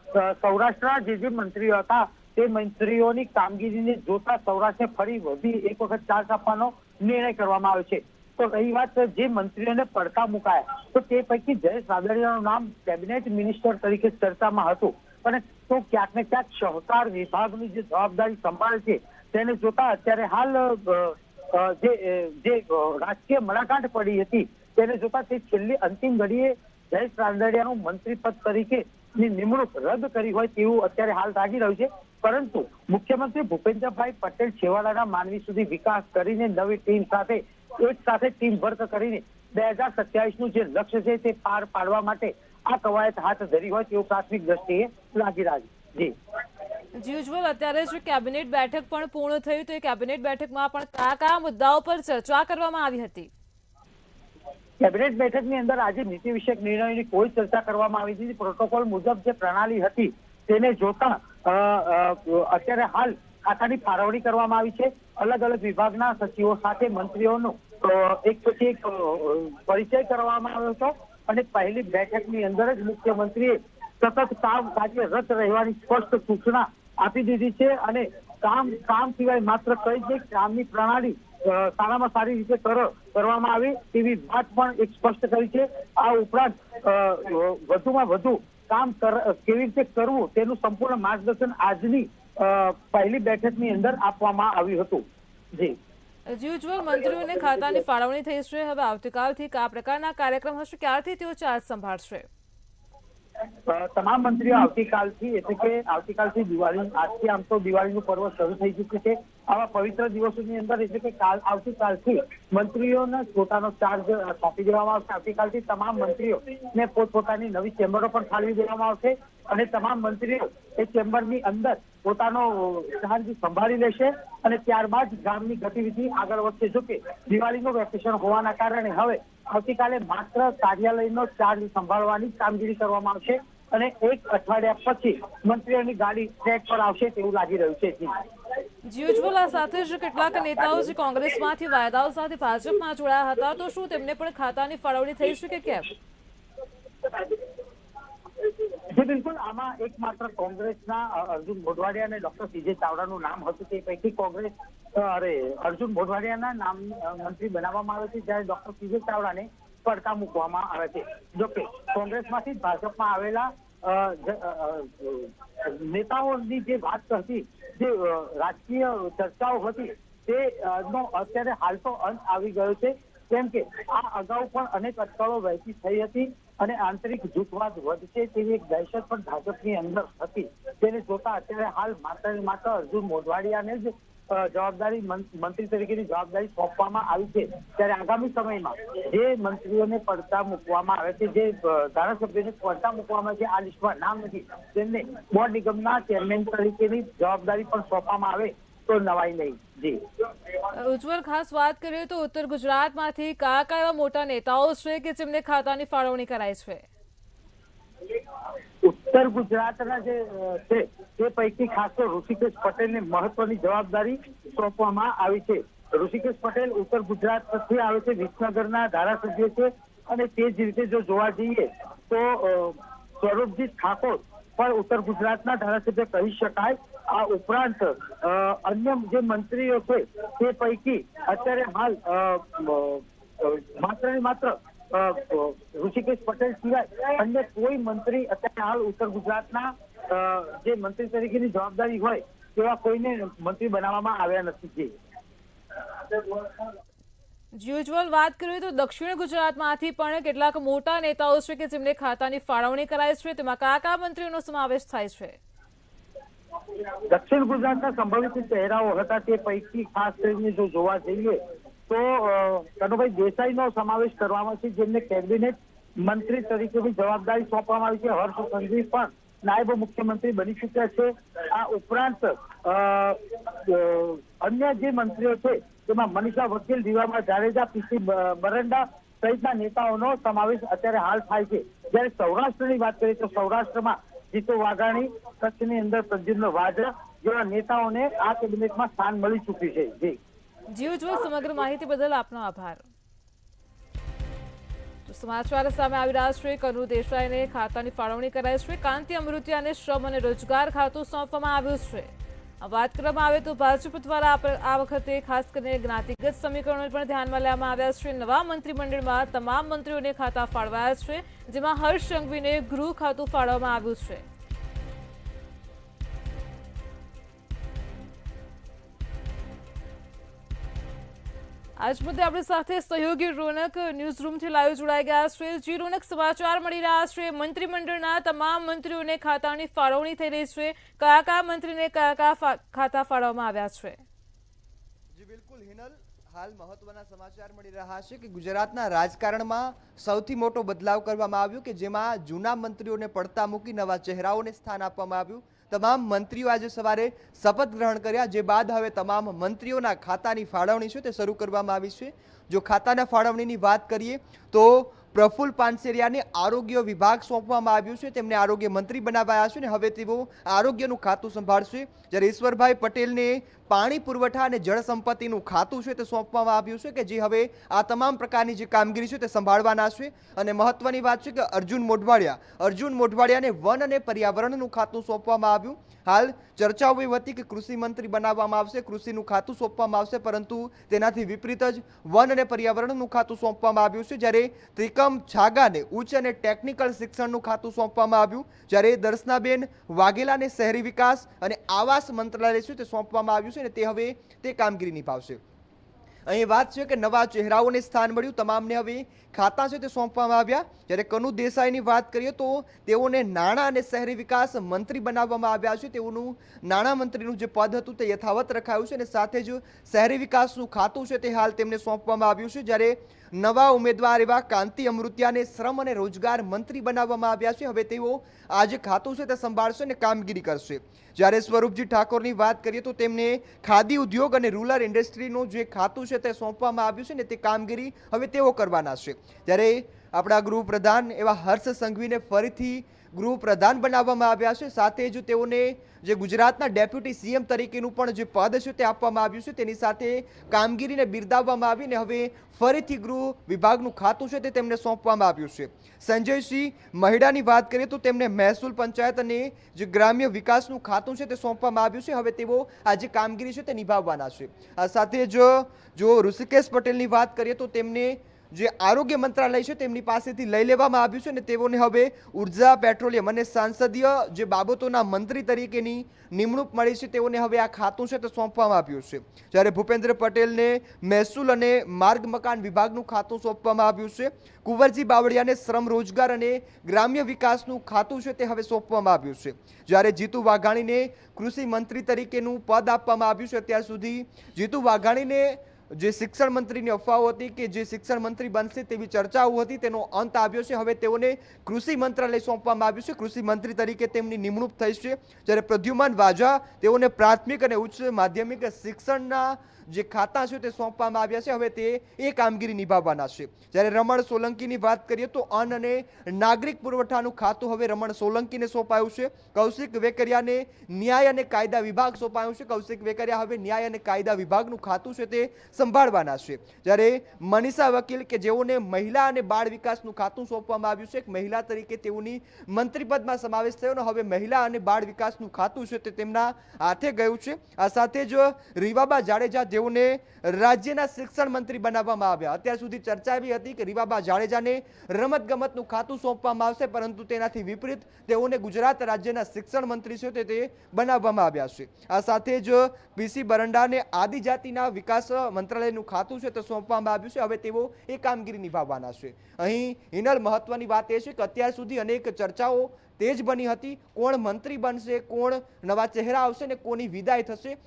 સૌરાષ્ટ્રના જે મંત્રીઓ હતા તે મંત્રીઓની કામગીરીને જોતા સૌરાષ્ટ્રને ફરી વધી એક વખત ચાન્સ આપવાનો નિર્ણય કરવામાં આવ્યો છે. તો રહી વાત જે મંત્રીઓને પડતા મુકાયા, તો તે પૈકી જયેશ રાદડિયાનું નામ કેબિનેટ મિનિસ્ટર તરીકે ચર્ચામાં હતું, અને તો ક્યાંક ને ક્યાંક સહકાર વિભાગની જે જવાબદારી સંભાળે છે તેને જોતા અત્યારે હાલ જે રાજકીય મડાગાંઠ પડી હતી તેને જોતા તે છેલ્લી અંતિમ ઘડીએ જયેશ રાદડિયાનું મંત્રી પદ તરીકે ની નિમણૂક રદ કરી હોય તેવું અત્યારે હાલ લાગી રહ્યું છે. પરંતુ મુખ્યમંત્રી ભૂપેન્દ્રભાઈ પટેલ છેવાડાના માનવી સુધી વિકાસ કરીને નવી ટીમ સાથે એક સાથે ટીમ વર્ક કરીને 2027 નું જે લક્ષ્ય છે તે પાર પાડવા માટે આ કવાયત હાથ ધરી હોય તેવું પ્રાથમિક દ્રષ્ટિએ લાગી રહ્યું છે. જી ઉજ્જવલ, અત્યારે જે કેબિનેટ બેઠક પણ પૂર્ણ થયું, તો એ કેબિનેટ બેઠકમાં પણ કયા મુદ્દાઓ પર ચર્ચા કરવામાં આવી હતી? કેબિનેટ બેઠકની અંદર આજે નીતિ વિષયક નિર્ણયોની કોઈ ચર્ચા કરવામાં આવી નથી. પ્રોટોકોલ મુજબ જે પ્રણાલી હતી તેને જોતા અત્યારે હાલ ખાતાની ફાળવણી કરવામાં આવી છે. અલગ અલગ વિભાગના સચિવો સાથે મંત્રીઓનો એક પછી એક પરિચય કરવામાં આવ્યો હતો, અને પહેલી બેઠકની અંદર જ મુખ્યમંત્રીએ સતત કામ કાર્યરત રહેવાની સ્પષ્ટ સૂચના આપી દીધી છે, અને કામ સિવાય માત્ર કઈ જ કામની પ્રણાલી સારામાં સારી રીતે કરવામાં આવે તેવી વાત પણ એક સ્પષ્ટ કરી છે. આ ઉપરાંત વધુમાં વધુ કામ કેવી રીતે કરવું તેનું સંપૂર્ણ માર્ગદર્શન આજની પહેલી બેઠકની અંદર આપવામાં આવ્યું હતું. જી ઉજ્જવલ, મંત્રીઓને ખાતાની ફાળવણી થઈ છે. હવે આવતીકાલથી કયા પ્રકારના કાર્યક્રમ હશે, ક્યારથી તેઓ ચાર્જ સંભાળશે? તમામ મંત્રીઓ આવતીકાલથી, એટલે કે આવતીકાલથી દિવાળી, આજથી આમ તો દિવાળીનું પર્વ શરૂ થઈ ચૂક્યું છે. આવા પવિત્ર દિવસોની અંદર એટલે કે આવતીકાલથી મંત્રીઓને પોતાનો ચાર્જ સોંપી દેવામાં આવશે. આવતીકાલથી તમામ મંત્રીઓને પોતપોતાની નવી ચેમ્બરો પણ ફાળવી દેવામાં આવશે, અને તમામ મંત્રીઓ એ ચેમ્બરની અંદર પોતાનો ચાર્જ સંભાળી લેશે, અને ત્યારબાદ ગામની ગતિવિધિ આગળ વધશે. જોકે દિવાળીનું વેકેશન હોવાના કારણે હવે આવતીકાલે માત્ર કાર્યાલયનો ચાર્જ સંભાળવાની કામગીરી કરવામાં આવશે, અને એક અઠવાડિયા પછી મંત્રીઓની ગાડી ટ્રેક પર આવશે તેવું લાગી રહ્યું છે. જી ઉજ્જવલ, આ સાથે જ કેટલાક નેતાઓ જે કોંગ્રેસમાંથી વાયદાઓ સાથે ભાજપમાં જોડાયા હતા, તો શું તેમને પણ ખાતાની ફાળવણી થઈ છે કે કેમ? જી બિલકુલ, આમાં એકમાત્ર કોંગ્રેસના અર્જુન મોઢવાડિયા અને ડોક્ટર સીજે ચાવડાનું નામ હતું. તે પૈકી અર્જુન મોઢવાડિયાના નામ મંત્રી બનાવવામાં આવે છે, જ્યારે ડોક્ટર સીજે ચાવડાને પડતા મૂકવામાં આવે છે. જોકે કોંગ્રેસમાંથી ભાજપમાં આવેલા નેતાઓની જે વાત હતી, જે રાજકીય ચર્ચાઓ હતી, તે અત્યારે હાલ તો અંત આવી ગયો છે. કેમ કે આ અગાઉ પણ અનેક અટકળો વહેતી થઈ હતી, અને આંતરિક જૂથવાદ વધશે તેવી એક દહેશત પણ ભાજપની અંદર હતી. તેને જોતા અત્યારે હાલ માત્ર અર્જુન મોઢવાડિયાને જ જવાબદારી, મંત્રી તરીકેની જવાબદારી સોંપવામાં આવી છે. ત્યારે આગામી સમયમાં જે મંત્રીઓને પડતા મૂકવામાં આવે છે, જે ધારાસભ્યોને પડતા મૂકવામાં આવે છે, આ લિસ્ટમાં નામ નથી, તેમને બોર્ડ નિગમના ચેરમેન તરીકેની જવાબદારી પણ સોંપવામાં આવે તો નવાઈ નહીં. જી ઉજ્જવલ, ખાસ વાત કરીએ તો ઉત્તર ગુજરાતમાંથી કયા એવા મોટા નેતાઓ છે કે જેમને ખાતાની ફાળવણી કરાઈ છે? ઉત્તર ગુજરાતના જે છે તે પૈકી ખાસ તો ઋષિકેશ પટેલને મહત્વની જવાબદારી સોંપવામાં આવી છે. ઋષિકેશ પટેલ ઉત્તર ગુજરાતથી આવે છે, વિસનગરના ધારાસભ્ય છે, અને તે જ રીતે જો જોવા જઈએ તો સ્વરૂપજી ઠાકોર પણ ઉત્તર ગુજરાતના ધારાસભ્ય કહી શકાય. આ ઉપરાંત અન્ય જે મંત્રીઓ છે તે પૈકી અત્યારે હાલ માત્ર ને માત્ર ઋષિકેશ પટેલ સિવાય અન્ય કોઈ મંત્રી અત્યારે હાલ ઉત્તર ગુજરાતના જે મંત્રી તરીકેની જવાબદારી હોય તેવા કોઈને મંત્રી બનાવવામાં આવ્યા નથી. જી ઉજ્જવલ, વાત કરીએ તો દક્ષિણ ગુજરાતમાંથી પણ કેટલાક મોટા નેતાઓ છે કે જેમને ખાતાની ફાળવણી કરાઈ છે. તેમાં કયા મંત્રીઓનો સમાવેશ થાય છે? દક્ષિણ ગુજરાતના સંભવિત ચહેરાઓ હતા, તે પૈકી ખાસ કરીને જો જોવા જઈએ તો કનુભાઈ દેસાઈનો સમાવેશ કરવામાં છે, જેમને કેબિનેટ મંત્રી તરીકેની જવાબદારી સોંપવામાં આવી છે. હર્ષ સંઘવી પણ નાયબ મુખ્યમંત્રી બની ચૂક્યા છે. આ ઉપરાંત અન્ય જે મંત્રીઓ છે તેમાં મનીષા વકીલ, દીવાબા જાડેજા, પીસી બરંડા સહિતના નેતાઓનો સમાવેશ અત્યારે હાલ થાય છે. જ્યારે સૌરાષ્ટ્રની વાત કરીએ તો સૌરાષ્ટ્રમાં જીતુ વાઘાણી, કચ્છની અંદર પ્રદ્યુમ્ન વાઝા જેવા નેતાઓને આ કેબિનેટમાં સ્થાન મળી ચૂક્યું છે. જી ઉજ્જવલ, સમગ્ર માહિતી બદલ આપનો આભાર. તો સમાચાર સામે આવી રહ્યા છે. કનુ દેસાઈને ખાતાની ફાળવણી કરાઈ છે. કાંતિ અમૃતિયાને શ્રમ અને રોજગાર ખાતું સોંપવામાં આવ્યું છે. વાત કરવામાં આવે તો ભાજપ દ્વારા આ વખતે ખાસ કરીને જ્ઞાતિગત સમીકરણો પણ ધ્યાનમાં લેવામાં આવ્યા છે. નવા મંત્રીમંડળમાં તમામ મંત્રીઓને ખાતા ફાળવાયા છે, જેમાં હર્ષ સંઘવીને ગૃહ ખાતું ફાળવવામાં આવ્યું છે. આજ મુદ્દે આપણી સાથે સહયોગી રોનક ન્યૂઝ રૂમથી લાઈવ જોડાઈ ગયા છે. જી રોનક, સમાચાર મળી રહ્યા છે મંત્રીમંડળના તમામ મંત્રીઓને ખાતાની ફાળવણી થઈ રહી છે. કયા કયા મંત્રીને કયા કયા ખાતા ફાળવવામાં આવ્યા છે? જી બિલકુલ હિનલ, હાલ મહત્વના સમાચાર મળી રહ્યા છે કે ગુજરાતના રાજકારણમાં સૌથી મોટો બદલાવ કરવામાં આવ્યો કે જેમાં જૂના મંત્રીઓને પડતા મૂકી નવા ચહેરાઓને સ્થાન આપવામાં આવ્યું. તમામ મંત્રીઓ આજે સવારે શપથ ગ્રહણ કર્યા, જે બાદ હવે તમામ મંત્રીઓના ખાતાની ફાળવણી છે તે શરૂ કરવામાં આવી છે. જો ખાતાના ફાળવણીની વાત કરીએ તો પ્રફુલ્લ પાનસેરિયાને આરોગ્ય વિભાગ સોંપવામાં આવ્યું છે. તેમને આરોગ્ય મંત્રી બનાવાયા છે અને હવે તેઓ આરોગ્યનું ખાતું સંભાળશે. જ્યારે ઈશ્વરભાઈ પટેલને પાણી પુરવઠા અને જળ સંપત્તિનું ખાતું છે તે સોંપવામાં આવ્યું છે કે જે હવે આ તમામ પ્રકારની જે કામગીરી છે તે સંભાળવાના છે. અને મહત્વની વાત છે કે અર્જુન મોઢવાડિયાને વન અને પર્યાવરણનું ખાતું સોંપવામાં આવ્યું. હાલ ચર્ચાઓ એ હતી કે કૃષિ મંત્રી બનાવવામાં આવશે, કૃષિનું ખાતું સોંપવામાં આવશે, પરંતુ તેનાથી વિપરીત જ વન અને પર્યાવરણનું ખાતું સોંપવામાં આવ્યું છે. જ્યારે ત્રિકમ છાગાને ઉચ્ચ અને ટેકનિકલ શિક્ષણનું ખાતું સોંપવામાં આવ્યું. જ્યારે દર્શનાબેન વાઘેલાને શહેરી વિકાસ અને આવાસ મંત્રાલય છે તે સોંપવામાં આવ્યું છે અને તે હવે તે કામગીરી નિભાવશે. અહીં વાત છે કે નવા ચહેરાઓને સ્થાન મળ્યું, તમામને હવે ખાતા છે તે સોંપવામાં આવ્યા. જ્યારે કનુ દેસાઈની વાત કરીએ તો તેઓને નાણાં અને શહેરી વિકાસ મંત્રી બનાવવામાં આવ્યા છે. તેઓનું નાણાં મંત્રીનું જે પદ હતું તે યથાવત રખાયું છે અને સાથે જ શહેરી વિકાસનું ખાતું છે તે હાલ તેમને સોંપવામાં આવ્યું છે. જ્યારે નવા ઉમેદવાર એવા કાંતિ અમૃતિયાને શ્રમ અને રોજગાર મંત્રી બનાવવામાં આવ્યા છે. હવે તેઓ આ જે ખાતું છે તે સંભાળશે અને કામગીરી કરશે. જ્યારે સ્વરૂપજી ઠાકોરની વાત કરીએ તો તેમને ખાદી ઉદ્યોગ અને રૂરલ ઇન્ડસ્ટ્રીનું જે ખાતું છે તે સોંપવામાં આવ્યું છે ને તે કામગીરી હવે તેઓ કરવાના છે. જ્યારે આપણા ગૃહપ્રધાન એવા હર્ષ સંઘવીને ફરીથી ગૃહપ્રધાન બનાવવામાં આવ્યા છે. સાથે જ તેઓને જે ગુજરાતના ડેપ્યુટી સીએમ તરીકેનું પણ જે પદ છે તે આપવામાં આવ્યું છે. તેની સાથે કામગીરીને બિરદાવવામાં આવીને હવે ફરીથી ગૃહ વિભાગનું ખાતું છે તે તેમને સોંપવામાં આવ્યું છે. સંજયસિંહ મહેડાની વાત કરીએ તો તેમને મહેસૂલ, પંચાયત અને જે ગ્રામ્ય વિકાસનું ખાતું છે તે સોંપવામાં આવ્યું છે. હવે તેઓ આ જે કામગીરી છે તે નિભાવવાના છે. આ સાથે જો ઋષિકેશ પટેલની વાત કરીએ તો તેમને જે આરોગ્ય મંત્રાલય છે તેમની પાસેથી લઈ લેવામાં આવ્યું છે અને તેઓને હવે ઉર્જા, પેટ્રોલિયમ અને સાંસદીય જે બાબતોના મંત્રી તરીકેની નિમણૂક મળી છે. તેઓને હવે આ ખાતું છે તે સોંપવામાં આવ્યું છે. જ્યારે ભૂપેન્દ્ર પટેલને મહેસૂલ અને માર્ગ મકાન વિભાગનું ખાતું સોંપવામાં આવ્યું છે. કુંવરજી બાવળિયાને શ્રમ, રોજગાર અને ગ્રામ્ય વિકાસનું ખાતું છે તે હવે સોંપવામાં આવ્યું છે. જ્યારે જીતુ વાઘાણીને કૃષિ મંત્રી તરીકેનું પદ આપવામાં આવ્યું છે. અત્યાર સુધી જીતુ વાઘાણીને જે શિક્ષણ મંત્રીની અફવાઓ હતી કે જે શિક્ષણ મંત્રી બનશે તેવી ચર્ચાઓ હતી, તેનો અંત આવ્યો છે. હવે તેઓને કૃષિ મંત્રાલય સોંપવામાં આવ્યું છે. કૃષિ મંત્રી તરીકે તેમની નિમણૂક થઈ છે. જ્યારે પ્રદ્યુમન વાઝા તેઓને પ્રાથમિક અને ઉચ્ચ માધ્યમિક શિક્ષણના જે ખાતા છે તે સોંપવામાં આવ્યા છે. હવે તે એ કામગીરી નિભાવવાના છે. જ્યારે રમણ સોલંકીની વાત કરીએ તો અન્ન અને નાગરિક પુરવઠાનું ખાતું હવે રમણ સોલંકીને સોંપાયું છે. કૌશિક વેકરિયાને ન્યાય અને કાયદા વિભાગ સોંપાયું છે. કૌશિક વેકરિયા હવે ન્યાય અને કાયદા વિભાગનું ખાતું છે તે સંભાળવાના છે. જ્યારે મનીષા વકીલ કે જેઓને મહિલા અને બાળ વિકાસનું ખાતું સોંપવામાં આવ્યું છે, એક મહિલા તરીકે તેઓની મંત્રીપદમાં સમાવેશ થયો અને હવે મહિલા અને બાળ વિકાસનું ખાતું છે તે તેમના હાથે ગયું છે. આ સાથે જ રીવાબા જાડેજા જેઓને રાજ્યના શિક્ષણ મંત્રી બનાવવામાં આવ્યા. અત્યાર સુધી ચર્ચા એવી હતી કે રીવાબા જાડેજાને રમતગમતનું ખાતું સોંપવામાં આવશે, પરંતુ તેનાથી વિપરીત તેઓને ગુજરાત રાજ્યના શિક્ષણ મંત્રી છે તે બનાવવામાં આવ્યા છે. આ સાથે જ પીસી બરંડાને આદિજાતિના વિકાસ મંત્રાલયનું ખાતું છે તે સોંપવામાં આવ્યું છે. હવે તેઓ એ કામગીરી નિભાવવાના છે. અહીં હિનલ, મહત્વની વાત એ છે કે અત્યાર સુધી અનેક ચર્ચાઓ તેજ બની હતી, કોણ મંત્રી બનશે, કોણ નવા ચહેરા આવશે ને કોની વિદાય થશે.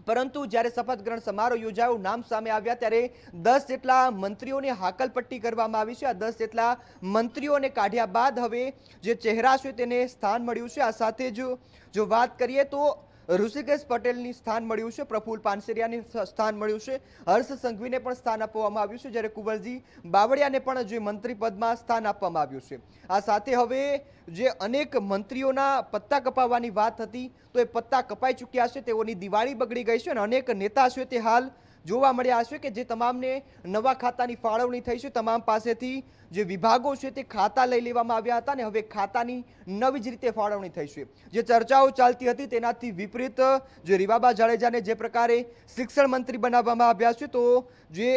પરંતુ જ્યારે શપથ ગ્રહણ સમારોહ યોજાયો, નામ સામે આવ્યા ત્યારે 10 જેટલા મંત્રીઓની હાકલપટ્ટી કરવામાં આવી છે. આ 10 જેટલા મંત્રીઓને કાઢ્યા બાદ હવે જે ચહેરા છે તેને સ્થાન મળ્યું છે. આ સાથે જો વાત કરીએ તો ઋષિકેશ પટેલની સ્થાન મળ્યું છે, પ્રફુલ્લ પાનસેરિયાને સ્થાન મળ્યું છે, હર્ષ સંઘવીને પણ સ્થાન આપવામાં આવ્યું છે. જ્યારે કુંવરજી બાવળિયાને પણ જે મંત્રી પદમાં સ્થાન આપવામાં આવ્યું છે. આ સાથે હવે જે અનેક મંત્રીઓના પત્તા કપાવવાની વાત હતી તો એ પત્તા કપાઈ ચૂક્યા છે. તેઓની દિવાળી બગડી ગઈ છે અને અનેક નેતા છે તે હાલ જોવા મળ્યા હશે કે જે તમામને નવા ખાતાની ફાળવણી થઈ છે, તમામ પાસેથી જે વિભાગો છે તે ખાતા લઈ લેવામાં આવ્યા હતા અને હવે ખાતાની નવી જ રીતે ફાળવણી થઈ છે. જે ચર્ચાઓ ચાલતી હતી તેનાથી વિપરીત જે રીવાબા જાડેજાને જે પ્રકારે શિક્ષણ મંત્રી બનાવવામાં આવ્યા છે, તો જે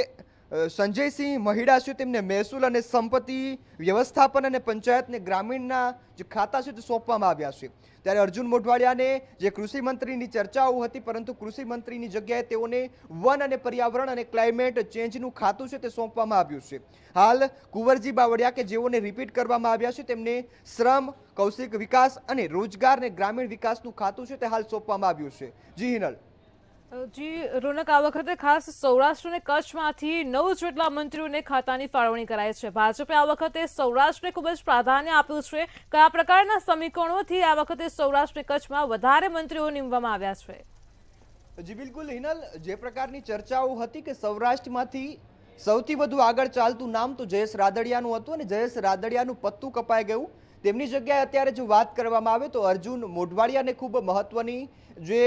સંજયસિંહ મહિડા છે તેમને મહેસૂલ અને સંપત્તિ વ્યવસ્થાપન અને પંચાયત ને ગ્રામીણના જે ખાતા છે તે સોંપવામાં આવ્યા છે. ત્યારે અર્જુન મોઢવાડિયાને જે કૃષિ મંત્રીની ચર્ચાઓ હતી, પરંતુ કૃષિ મંત્રીની જગ્યાએ તેઓને વન અને પર્યાવરણ અને ક્લાઇમેટ ચેન્જનું ખાતું છે તે સોંપવામાં આવ્યું છે. હાલ કુંવરજી બાવળિયા કે જેઓને રિપીટ કરવામાં આવ્યા છે તેમને શ્રમ, કૌશિક વિકાસ અને રોજગાર અને ગ્રામીણ વિકાસનું ખાતું છે તે હાલ સોંપવામાં આવ્યું છે. જી હિનલ. જી રોનક, આ વખતે ખાસ સૌરાષ્ટ્ર અને કચ્છમાંથી 9 જેટલા મંત્રીઓને ખાતાની ફાળવણી કરાઈ છે. ભાજપે આ વખતે સૌરાષ્ટ્રને ખૂબ જ પ્રાધાન્ય આપ્યું છે. કયા પ્રકારના સમીકરણોથી આ વખતે સૌરાષ્ટ્ર અને કચ્છમાં વધારે મંત્રીઓ નીમવામાં આવ્યા છે? જી બિલકુલ હિનલ, જે પ્રકારની ચર્ચાઓ હતી કે સૌરાષ્ટ્રમાંથી સૌથી વધુ આગળ ચાલતું નામ તો જયેશ રાદડિયાનું હતું અને જયેશ રાદડિયાનું પત્તું કપાઈ ગયું. તેમની જગ્યાએ અત્યારે જો વાત કરવામાં આવે તો અર્જુન મોઢવાડિયાને ખૂબ મહત્વની જે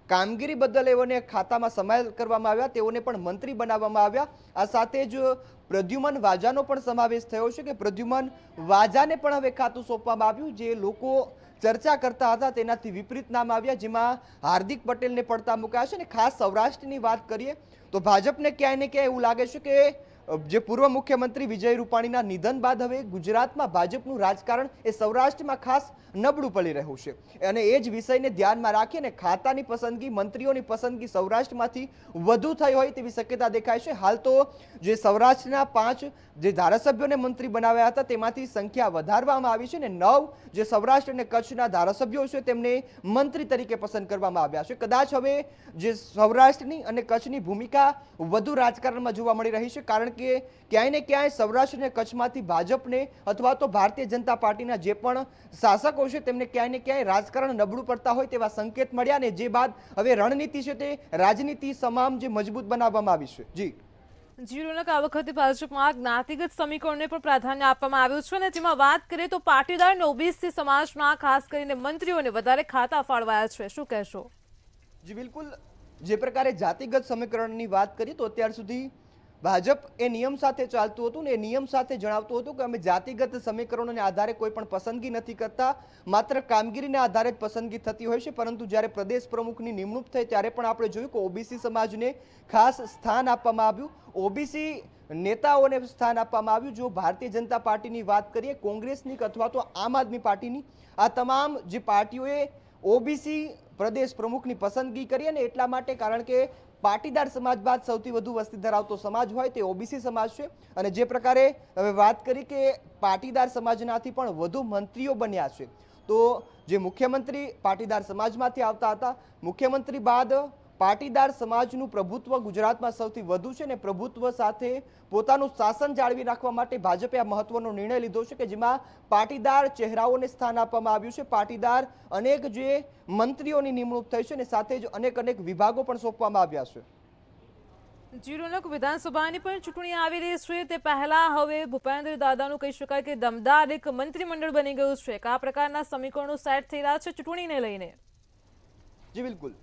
કામગીરી બદલ એઓને ખાતામાં સમાયેલ કરવામાં આવ્યા, તેઓને પણ મંત્રી બનાવવામાં આવ્યા. આ સાથે જ પ્રદ્યુમન વાજાનો પણ સમાવેશ થયો છે કે પ્રદ્યુમન વાજાને પણ હવે ખાતું સોંપવામાં આવ્યું. જે લોકો ચર્ચા કરતા હતા તેનાથી વિપરીત નામ આવ્યા, જેમાં હાર્દિક પટેલને પડતા મુકાયા છે. અને ખાસ સૌરાષ્ટ્રની વાત કરીએ તો ભાજપને ક્યાંય ને ક્યાંય એવું લાગે છે કે જે પૂર્વ મુખ્યમંત્રી વિજય રૂપાણીના નિધન બાદ હવે ગુજરાતમાં ભાજપનું રાજકારણ એ સૌરાષ્ટ્રમાં ખાસ નબળું પડી રહ્યું છે અને એ જ વિષયને ધ્યાનમાં રાખીને ખાતાની પસંદગી, મંત્રીઓની પસંદગી સૌરાષ્ટ્રમાંથી વધુ થઈ હોય તેવી શક્યતા દેખાય છે. હાલ તો જે સૌરાષ્ટ્રના 5 જે ધારાસભ્યોને મંત્રી બનાવ્યા હતા તેમાંથી સંખ્યા વધારવામાં આવી છે અને 9 જે સૌરાષ્ટ્ર અને કચ્છના ધારાસભ્યો છે તેમને મંત્રી તરીકે પસંદ કરવામાં આવ્યા છે. કદાચ હવે જે સૌરાષ્ટ્રની અને કચ્છની ભૂમિકા વધુ રાજકારણમાં જોવા મળી રહી છે, કારણ કે ક્યાંય ને ક્યાંય સૌરાષ્ટ્ર અને કચ્છમાંથી ભાજપને અથવા તો ભારતીય જનતા પાર્ટીના જે પણ શાસકો છે તેમને ક્યાંય ને ક્યાંય રાજકારણ નબળું પડતા હોય તેવા સંકેત મળ્યા અને જે બાદ હવે રણનીતિ છે તે રાજનીતિ તમામ જે મજબૂત બનાવવામાં આવી છે. જી રોનક, આ વખતે ભાજપમાં જ્ઞાતિગત સમીકરણને પણ પ્રાધાન્ય આપવામાં આવ્યું છે અને જેમાં વાત કરીએ તો પાટીદાર અને ઓબીસી સમાજના ખાસ કરીને મંત્રીઓને વધારે ખાતા ફાળવાયા છે. શું કહેશો? જી બિલકુલ, જે પ્રકારે જાતિગત સમીકરણની વાત કરીએ તો અત્યાર સુધી ભાજપ એ નિયમ સાથે ચાલતું હતું ને એ નિયમ સાથે જણાવતું હતું કે અમે જાતિગત સમીકરણોને આધારે કોઈ પણ પસંદગી નથી કરતા, માત્ર કામગીરીના આધારે જ પસંદગી થતી હોય છે. પરંતુ જ્યારે પ્રદેશ પ્રમુખની નિમણૂક થઈ ત્યારે પણ આપણે જોયું કે ઓબીસી સમાજને ખાસ સ્થાન આપવામાં આવ્યું, ઓબીસી નેતાઓને સ્થાન આપવામાં આવ્યું. જો ભારતીય જનતા પાર્ટીની વાત કરીએ, કોંગ્રેસની અથવા તો આમ આદમી પાર્ટીની, આ તમામ જે પાર્ટીઓએ ઓબીસી પ્રદેશ પ્રમુખની પસંદગી કરી અને એટલા માટે કારણ કે પાટીદાર સમાજ બાદ સૌથી વધુ વસ્તી ધરાવતો સમાજ હોય તે ઓબીસી સમાજ છે. અને જે પ્રકારે હવે વાત કરી કે પાટીદાર સમાજનાથી પણ વધુ મંત્રીઓ બન્યા છે, તો જે મુખ્યમંત્રી પાટીદાર સમાજમાંથી આવતા હતા, મુખ્યમંત્રી બાદ પાટીદાર સમાજનું પ્રભુત્વ ગુજરાતમાં સૌથી વધુ છે અને પ્રભુત્વ સાથે પોતાનું શાસન જાળવી રાખવા માટે ભાજપે આ મહત્વનો નિર્ણય લીધો છે કે જેમાં પાટીદાર ચહેરાઓને સ્થાન આપવામાં આવ્યું છે. પાટીદાર અનેક જે મંત્રીઓની નિમણૂક થઈ છે અને સાથે જ અનેક વિભાગો પણ સોંપવામાં આવ્યા છે. જી રોનક, વિધાનસભાની પણ ચૂંટણી આવી રહી છે તે પહેલા હવે ભૂપેન્દ્ર દાદાનું કહી શકાય કે દમદાર એક મંત્રીમંડળ બની ગયું છે. કયા પ્રકારના સમીકરણો સેટ થઈ રહ્યા છે ચૂંટણીને લઈને? જી બિલકુલ,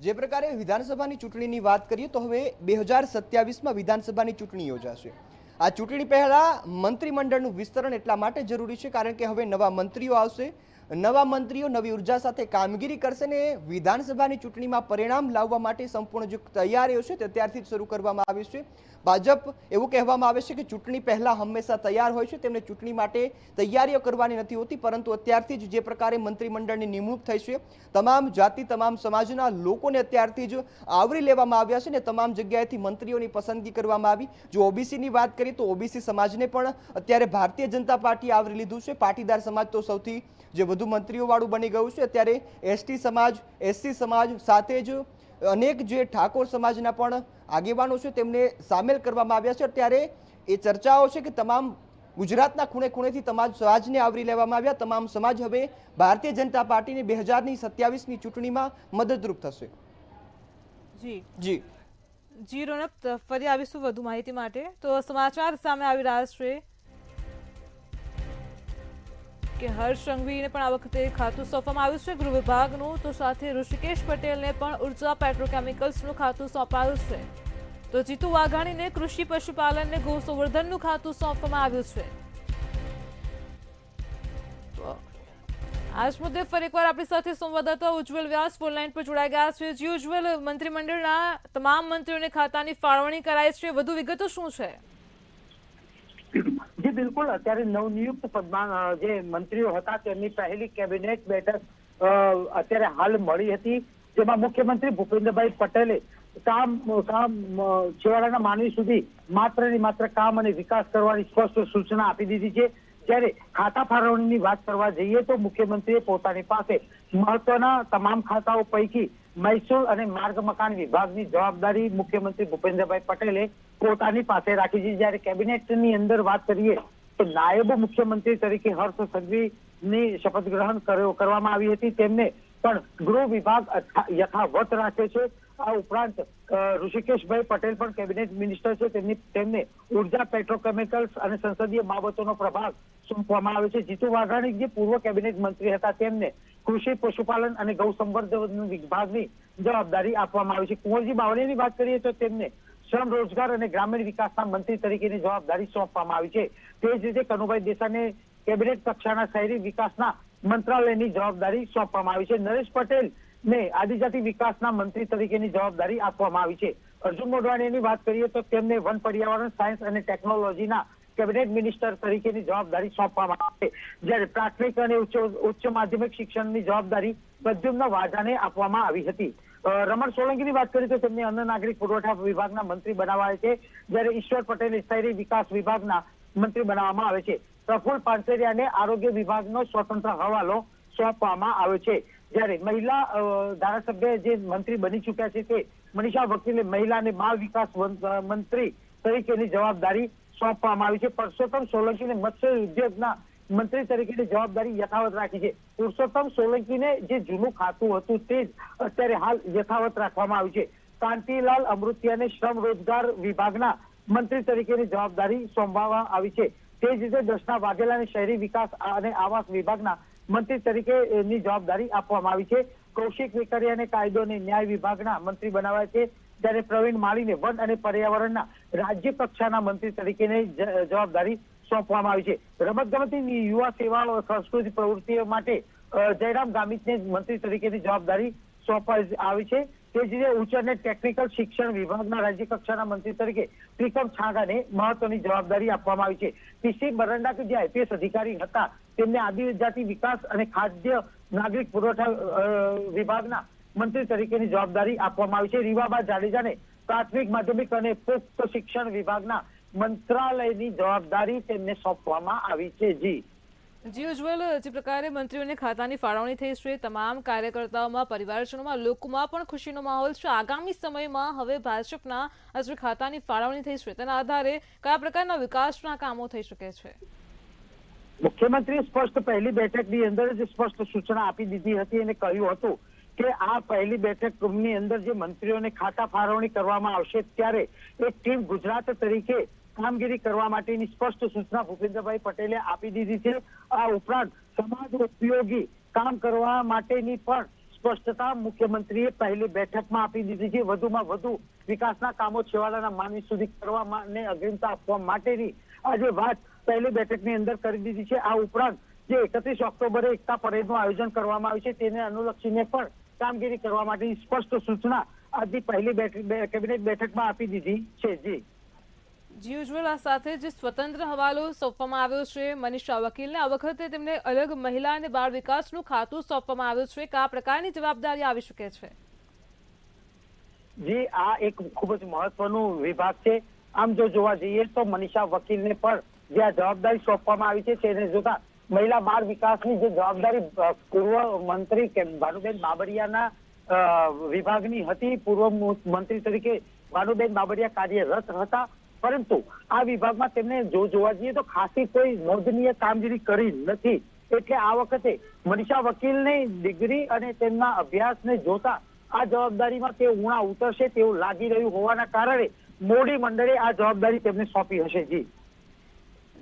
જે પ્રકારે વિધાનસભાની ચૂંટણીની વાત કરીએ તો હવે 2027માં વિધાનસભાની ચૂંટણી યોજાશે. આ ચૂંટણી પહેલા મંત્રીમંડળનું વિસ્તરણ એટલા માટે જરૂરી છે કારણ કે હવે નવા મંત્રીઓ આવશે, નવા મંત્રીઓ નવી ઉર્જા સાથે કામગીરી કરશે ને વિધાનસભાની ચૂંટણીમાં પરિણામ લાવવા માટે સંપૂર્ણ જે તૈયારીઓ છે તે ત્યારથી જ શરૂ કરવામાં આવી છે. ભાજપ એવું કહેવામાં આવે છે કે ચૂંટણી પહેલા હંમેશા તૈયાર હોય છે, તેમને ચૂંટણી માટે તૈયારીઓ કરવાની નથી હોતી, પરંતુ અત્યારથી જ જે પ્રકારે મંત્રીમંડળની નિમણૂક થઈ છે, તમામ જાતિ તમામ સમાજના લોકોને અત્યારથી જ આવરી લેવામાં આવ્યા છે ને તમામ જગ્યાએથી મંત્રીઓની પસંદગી કરવામાં આવી. જો ઓબીસીની વાત કરીએ તો ઓબીસી સમાજને પણ અત્યારે ભારતીય જનતા પાર્ટી આવરી લીધું છે. પાટીદાર સમાજ તો સૌથી જે વધુ મંત્રીઓ વાળું બની ગયું છે. અત્યારે એસટી સમાજ, એસસી સમાજ સાથે જ અનેક જે ઠાકોર સમાજના પણ આગેવાનો છે તેમને સામેલ કરવામાં આવ્યા છે. અત્યારે એ ચર્ચાઓ છે કે તમામ ગુજરાતના ખૂણે ખૂણેથી તમામ સમાજને આવરી લેવામાં આવ્યા. તમામ સમાજ હવે ભારતીય જનતા પાર્ટીને 2027ની ચૂંટણીમાં મદદરૂપ થશે. જી રોનક, ફરી આવીશું વધુ માહિતી માટે. તો સમાચાર સામે આવી રહ્યા છે કે હર્ષ સંઘવીને પણ આ વખતે ખાતું સોંપવામાં આવ્યું છે ગૃહ વિભાગનું, તો સાથે ઋષિકેશ પટેલને પણ ઉર્જા પેટ્રોકેમિકલ્સનું ખાતું સોંપાયું છે. તો જીતુ વાઘાણીને કૃષિ પશુપાલન ને ગૌસંવર્ધનનું ખાતું સોંપવામાં આવ્યું છે. આજ મુદ્દે ફરી એકવાર આપણી સાથે સંવાદદાતા ઉજ્જવલ વ્યાસ ફોન લાઈન પર જોડાઈ ગયા છે. જી ઉજ્જવલ, મંત્રીમંડળના તમામ મંત્રીઓને ખાતાની ફાળવણી કરાઈ છે, વધુ વિગતો શું છે? જી બિલકુલ, અત્યારે નવનિયુક્ત પદમાં જે મંત્રીઓ હતા તેમની પહેલી કેબિનેટ બેઠક અત્યારે હાલ મળી હતી, જેમાં મુખ્યમંત્રી ભૂપેન્દ્રભાઈ પટેલે કામ છેવાડાના માનવી સુધી માત્ર ને માત્ર કામ અને વિકાસ કરવાની સ્પષ્ટ સૂચના આપી દીધી છે. જ્યારે ખાતા ફાળવણીની વાત કરવા જઈએ તો મુખ્યમંત્રીએ પોતાની પાસે મહત્વના તમામ ખાતાઓ પૈકી મહેસૂલ અને માર્ગ મકાન વિભાગની જવાબદારી મુખ્યમંત્રી ભૂપેન્દ્રભાઈ પટેલે પોતાની પાસે રાખી છે. જ્યારે કેબિનેટની અંદર વાત કરીએ તો નાયબ મુખ્યમંત્રી તરીકે હર્ષ સંઘવીની શપથ ગ્રહણ કરવામાં આવી હતી. તેમને પણ ગૃહ વિભાગ યથાવત રાખ્યો છે. આ ઉપરાંત ઋષિકેશભાઈ પટેલ પણ કેબિનેટ મિનિસ્ટર છે. તેમને ઉર્જા, પેટ્રોકેમિકલ્સ અને સંસદીય બાબતોનો પ્રભાગ સોંપવામાં આવે છે. જીતુ વાઘાણી જે પૂર્વ કેબિનેટ મંત્રી હતા તેમને કૃષિ, પશુપાલન અને ગૌ સંવર્ધન વિભાગની જવાબદારી આપવામાં આવી છે. કુંવરજી બાવળિયાની વાત કરીએ તો તેમને શ્રમ, રોજગાર અને ગ્રામીણ વિકાસના મંત્રી તરીકેની જવાબદારી સોંપવામાં આવી છે. તે જ રીતે કનુભાઈ દેસાઈને કેબિનેટ કક્ષાના શહેરી વિકાસના મંત્રાલયની જવાબદારી સોંપવામાં આવી છે. નરેશ પટેલ ને આદિજાતિ વિકાસના મંત્રી તરીકેની જવાબદારી આપવામાં આવી છે. અર્જુન મોઢવાણીની વાત કરીએ તો તેમને વન, પર્યાવરણ, સાયન્સ અને ટેકનોલોજીના કેબિનેટ મિનિસ્ટર તરીકેની જવાબદારી સોંપવામાં આવી છે. જ્યારે પ્રાથમિક અને ઉચ્ચ માધ્યમિક શિક્ષણની જવાબદારી પ્રદ્યુમ્ન વાઘાને આપવામાં આવી હતી. રમણ સોલંકીની વાત કરીએ તો તેમને અન્ન નાગરિક પુરવઠા વિભાગના મંત્રી બનાવાયા છે. જ્યારે ઈશ્વર પટેલે શહેરી વિકાસ વિભાગના મંત્રી બનાવવામાં આવે છે. પ્રફુલ્લ પાનસેરિયાને આરોગ્ય વિભાગનો સ્વતંત્ર હવાલો સોંપવામાં આવ્યો છે. જ્યારે મહિલા ધારાસભ્ય જે મંત્રી બની ચુક્યા છે તે મનીષા વકીલે મહિલા અને બાળ વિકાસ મંત્રી તરીકેની જવાબદારી સોંપવામાં આવી છે. પરસોત્તમ સોલંકીને મત્સ્ય ઉદ્યોગના મંત્રી તરીકેની જવાબદારી યથાવત રાખી છે. પુરુષોત્તમ સોલંકીને જે જૂનું ખાતું હતું તે જ અત્યારે હાલ યથાવત રાખવામાં આવ્યું છે. કાંતિલાલ અમૃતિયાને શ્રમ, રોજગાર વિભાગના મંત્રી તરીકેની જવાબદારી સોંપવામાં આવી છે. તે જ રીતે દર્શના વાઘેલાને શહેરી વિકાસ અને આવાસ વિભાગના મંત્રી તરીકેની જવાબદારી આપવામાં આવી છે. કૌશિક વેકરિયાને કાયદો અને ન્યાય વિભાગના મંત્રી બનાવાયા છે. જ્યારે પ્રવીણ માળીને વન અને પર્યાવરણના રાજ્ય કક્ષાના મંત્રી તરીકેની જવાબદારી સોંપવામાં આવી છે. રમતગમતની યુવા સેવાઓ, સંસ્કૃતિ પ્રવૃત્તિઓ માટે જયરામ ગામિતને મંત્રી તરીકેની જવાબદારી સોંપવામાં આવી છે. તે જ રીતે ઉચ્ચ અને ટેકનિકલ શિક્ષણ વિભાગના રાજ્ય કક્ષાના મંત્રી તરીકે ત્રિકમ છાંગાને મહત્વની જવાબદારી આપવામાં આવી છે. પીસી બરંડા કે જે આઈપીએસ અધિકારી હતા તેમને આદિજાતિ વિકાસ અને ખાદ્ય નાગરિક પુરવઠા વિભાગના મંત્રી તરીકેની જવાબદારી આપવામાં આવી છે. રીવાબા જાડેજાને પ્રાથમિક, માધ્યમિક અને પુખ્ત શિક્ષણ વિભાગના મંત્રાલયની જવાબદારી તેમને સોંપવામાં આવી છે. જી ઉજ્જવલ, જે પ્રકારે મંત્રીઓને ખાતાની ફાળવણી થઈ છે, તમામ કાર્યકર્તાઓમાં, પરિવારજનોમાં, લોકોમાં પણ ખુશીનો માહોલ છે. આગામી સમયમાં હવે ભાજપના આ જે ખાતાની ફાળવણી થઈ છે તેના આધારે કયા પ્રકારના વિકાસના કામો થઈ શકે છે? મુખ્યમંત્રીએ સ્પષ્ટ પહેલી બેઠકની અંદર જ સ્પષ્ટ સૂચના આપી દીધી હતી અને કહ્યું હતું કે આ પહેલી બેઠકની અંદર જે મંત્રીઓને ખાતા ફાળવણી કરવામાં આવશે ત્યારે એક ટીમ ગુજરાત તરીકે કામગીરી કરવા માટેની સ્પષ્ટ સૂચના ભૂપેન્દ્રભાઈ પટેલે આપી દીધી છે. આ ઉપરાંત સમાજ ઉપયોગી કામ કરવા માટેની પણ સ્પષ્ટતા મુખ્યમંત્રીએ પહેલી બેઠકમાં આપી દીધી છે. વધુમાં વધુ વિકાસના કામો છેવાડાના માનવી સુધી કરવામાં અગ્રિમતા આપવા માટેની આજે વાત પહેલી બેઠકની અંદર કરી દીધી છે. આ ઉપરાંત જે 31 ઓક્ટોબરે એકતા પરેડનું આયોજન કરવામાં આવ્યું છે તેને અનુલક્ષીને પણ કામગીરી કરવા માટેની સ્પષ્ટ સૂચના આજની પહેલી કેબિનેટ બેઠકમાં આપી દીધી છે. જી ઉજ્જવલ, આ સાથે જે સ્વતંત્ર હવાલો સોંપવામાં આવ્યો છે મનીષા વકીલને, આ વખતે તેમને અલગ મહિલા અને બાળ વિકાસનું ખાતું સોંપવામાં આવ્યું છે. કયા પ્રકારની જવાબદારી આવી શકે છે? જી, આ એક ખૂબ જ મહત્વનું વિભાગ છે. આમ જો જોવા જઈએ તો મનીષા વકીલને પણ જે આ જવાબદારી સોંપવામાં આવી છે તેને જોતા મહિલા બાળ વિકાસની જે જવાબદારી પૂર્વ મંત્રી ભાનુબેન બાબરિયાના વિભાગની હતી. પૂર્વ મંત્રી તરીકે ભાનુબેન બાબરિયા કાર્યરત હતા, પરંતુ આ વિભાગમાં તેમને જોવા જઈએ તો ખાસી કોઈ નોંધનીય કામગીરી કરી નથી. એટલે આ વખતે મનીષા વકીલની ડિગ્રી અને તેમના અભ્યાસને જોતા આ જવાબદારીમાં તે ઉણા ઉતરશે તેવું લાગી રહ્યું હોવાના કારણે મોડી મંડળે આ જવાબદારી તેમને સોંપી હશે.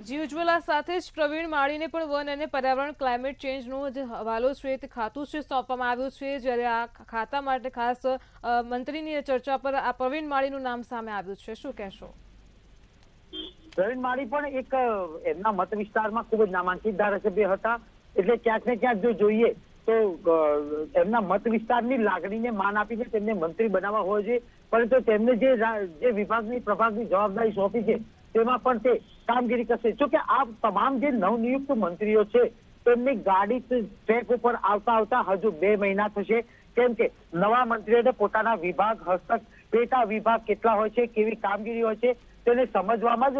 જી ઉજ્જવલા સાથે જ પ્રવીણ માળીને પણ વન અને પર્યાવરણ ક્લાઇમેટ ચેન્જનો જે હવાલો છે તે ખાતું છે સોંપવામાં આવ્યું છે, જ્યારે આ ખાતા માટે ખાસ મંત્રીની ચર્ચા પર આ પ્રવીણ માળીનું નામ સામે આવ્યું છે, શું કહેશો? પ્રવીણ માળી પણ એક એમના મત વિસ્તારમાં ખૂબ જ નામાંકિત ધારાસભ્ય હતા, એટલે ક્યાંક ને ક્યાંક જો જોઈએ તો એમના મત વિસ્તારની લાગણીને માન આપીને તેમને મંત્રી બનાવવા હોય છે, પરંતુ તેમને જે વિભાગની પ્રભાગની જવાબદારી સોંપી છે તેમાં પણ તે કામગીરી કરશે. જો કે આ તમામ જે નવનિયુક્ત મંત્રીઓ છે તેમની ગાડી ટ્રેક ઉપર આવતા હજુ 2 મહિના થશે, કેમ કે નવા મંત્રીઓને પોતાના વિભાગ હસ્તક પેટા વિભાગ કેટલા હોય છે, કેવી કામગીરી હોય છે તેને સમજવામાં જ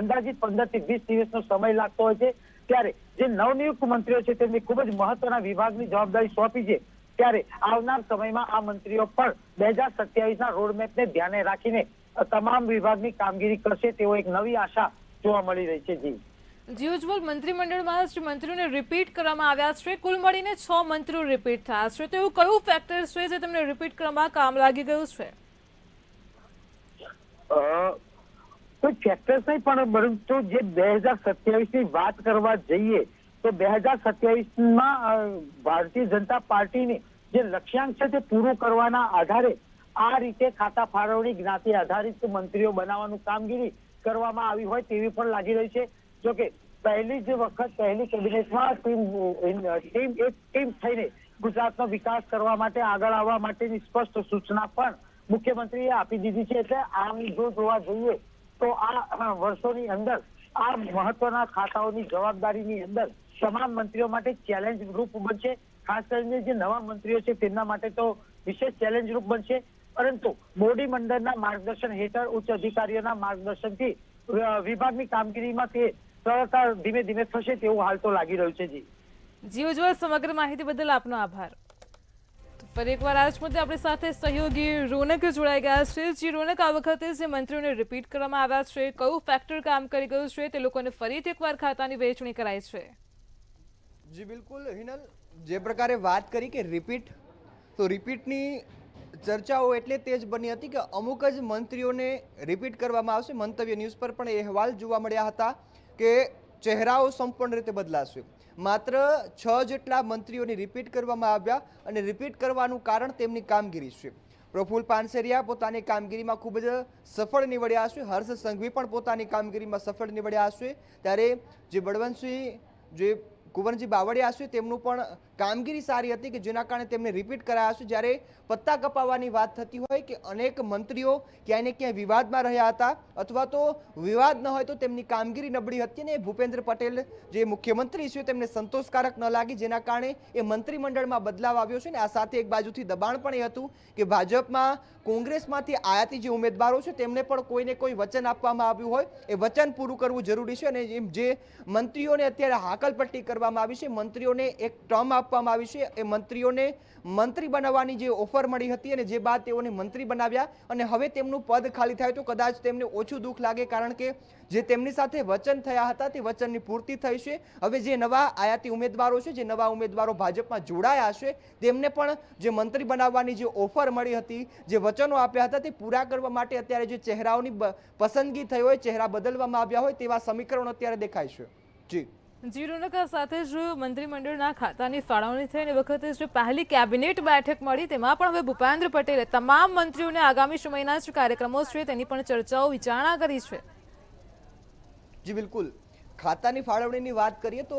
અંદાજિત 15 થી 20 દિવસનો સમય લાગતો હોય છે. ત્યારે જે નવનિયુક્ત મંત્રીઓ છે તેમને ખૂબ જ મહત્વના વિભાગની જવાબદારી સોંપી છે, ત્યારે આવનાર સમયમાં આ મંત્રીઓ પણ 2027ના રોડમેપને ધ્યાને રાખીને તમામ વિભાગની કામગીરી કરશે તેવો એક નવી આશા જોવા મળી રહી છે. જી ઉજ્જવલ, મંત્રીમંડળમાં જ મંત્રીઓને રિપીટ કરવામાં આવ્યા છે, કુલ મળીને 6 મંત્રીઓ રિપીટ થયા છે, તો એવું કયું ફેક્ટર છે જે તમને રિપીટ કરવામાં કામ લાગી ગયું છે? કોઈ ફેક્ટર્સ નહીં, પણ પરંતુ જે 2027ની વાત કરવા જઈએ તો 2027માં ભારતીય જનતા પાર્ટીની જે લક્ષ્યાંક છે તે પૂરું કરવાના આધારે આ રીતે ખાતા ફાળવણી જ્ઞાતિ આધારિત મંત્રીઓ બનાવવાનું કામગીરી કરવામાં આવી હોય તેવી પણ લાગી રહી છે. જોકે પહેલી જ વખત પહેલી કેબિનેટમાં ટીમ થઈને ગુજરાતનો વિકાસ કરવા માટે આગળ આવવા માટેની સ્પષ્ટ સૂચના પણ મુખ્યમંત્રીએ આપી દીધી છે. એટલે આમ જો જોવા જઈએ તો આ વર્ષોની અંદર આ મહત્વના ખાતાઓની જવાબદારીની અંદર તમામ મંત્રીઓ માટે ચેલેન્જ રૂપ બનશે. ખાસ કરીને જે નવા મંત્રીઓ છે તેમના માટે તો વિશેષ ચેલેન્જ રૂપ બનશે, પરંતુ બોડી મંડળના માર્ગદર્શન હેઠળ ઉચ્ચ અધિકારીઓના માર્ગદર્શનથી વિભાગની કામગીરીમાં તે સરળતા ધીમે ધીમે થશે તેવું હાલ તો લાગી રહ્યું છે. જી ઉજ્જવલ, સમગ્ર માહિતી બદલ આપનો આભાર. ફરી એકવાર આજ મુદ્દે આપણી સાથે સહયોગી રોનક જોડાઈ ગયા છે. જી રોનક, આ વખતે જે મંત્રીઓને રિપીટ કરવામાં આવ્યા છે, કયું ફેક્ટર કામ કરી ગયું છે તે લોકોને ફરીથી એકવાર ખાતાની વહેંચણી કરાઈ છે? જી બિલકુલ હિનલ, જે પ્રકારે વાત કરી કે રિપીટ, તો રિપીટની ચર્ચાઓ એટલે તે જ બની હતી કે અમુક જ મંત્રીઓને રિપીટ કરવામાં આવશે. મંતવ્ય ન્યૂઝ પર પણ એ અહેવાલ જોવા મળ્યા હતા કે ચહેરાઓ સંપૂર્ણ રીતે બદલાશે. માત્ર 6 જેટલા મંત્રીઓને રિપીટ કરવામાં આવ્યા, અને રિપીટ કરવાનું કારણ તેમની કામગીરી છે. પ્રફુલ્લ પાનસેરિયા પોતાની કામગીરીમાં ખૂબ જ સફળ નીવડ્યા છે, હર્ષ સંઘવી પણ પોતાની કામગીરીમાં સફળ નીવડ્યા છે, ત્યારે જે બળવંતસિંહ જે કુંવરજી બાવળિયા છે તેમનું પણ કામગીરી સારી હતી કે જેના કારણે તેમને રિપીટ કરાયા છે. જ્યારે પત્તા કપાવવાની વાત થતી હોય કે અનેક મંત્રીઓ ક્યાંય ને ક્યાંય વિવાદમાં રહ્યા હતા, અથવા તો વિવાદ ન હોય તો તેમની કામગીરી નબળી હતી, ને ભૂપેન્દ્ર પટેલ જે મુખ્યમંત્રી છે તેમને સંતોષકારક ન લાગી, જેના કારણે એ મંત્રીમંડળમાં બદલાવ આવ્યો છે. ને આ સાથે એક બાજુથી દબાણ પણ એ હતું કે ભાજપમાં કોંગ્રેસમાંથી આયાતી જે ઉમેદવારો છે તેમને પણ કોઈને કોઈ વચન આપવામાં આવ્યું હોય, એ વચન પૂરું કરવું જરૂરી છે. અને જે મંત્રીઓને અત્યારે હાકલપટ્ટી કરવામાં આવી છે, મંત્રીઓને એક ટર્મ આપવામાં આવી છે, એ મંત્રીઓને મંત્રી બનાવવાની જે ઓફર મળી હતી અને જે બાદ તેઓને મંત્રી બનાવ્યા, અને હવે તેમનું પદ ખાલી થાય તો કદાચ તેમને ઓછું દુઃખ લાગે, કારણ કે જે તેમની સાથે વચન થયા હતા તે વચનની પૂર્તિ થઈ છે. હવે જે નવા આયાતી ઉમેદવારો છે, જે નવા ઉમેદવારો ભાજપમાં જોડાયા છે, તેમને પણ જે મંત્રી બનાવવાની જે ઓફર મળી હતી, જે વચનો આપ્યા હતા તે પૂરા કરવા માટે અત્યારે જે ચહેરાઓની પસંદગી થઈ હોય, ચહેરા બદલવામાં આવ્યા હોય તેવા સમીકરણો અત્યારે દેખાય છે. જી રોનક, સાથે જ મંત્રીમંડળના ખાતાની ફાળવણી થઈને વખતે જે પહેલી કેબિનેટ બેઠક મળી તેમાં પણ હવે ભૂપેન્દ્ર પટેલે તમામ મંત્રીઓને આગામી સમયના જે કાર્યક્રમો છે તેની પણ ચર્ચાઓ વિચારણા કરી છે. જી બિલકુલ, ખાતાની ફાળવણીની વાત કરીએ તો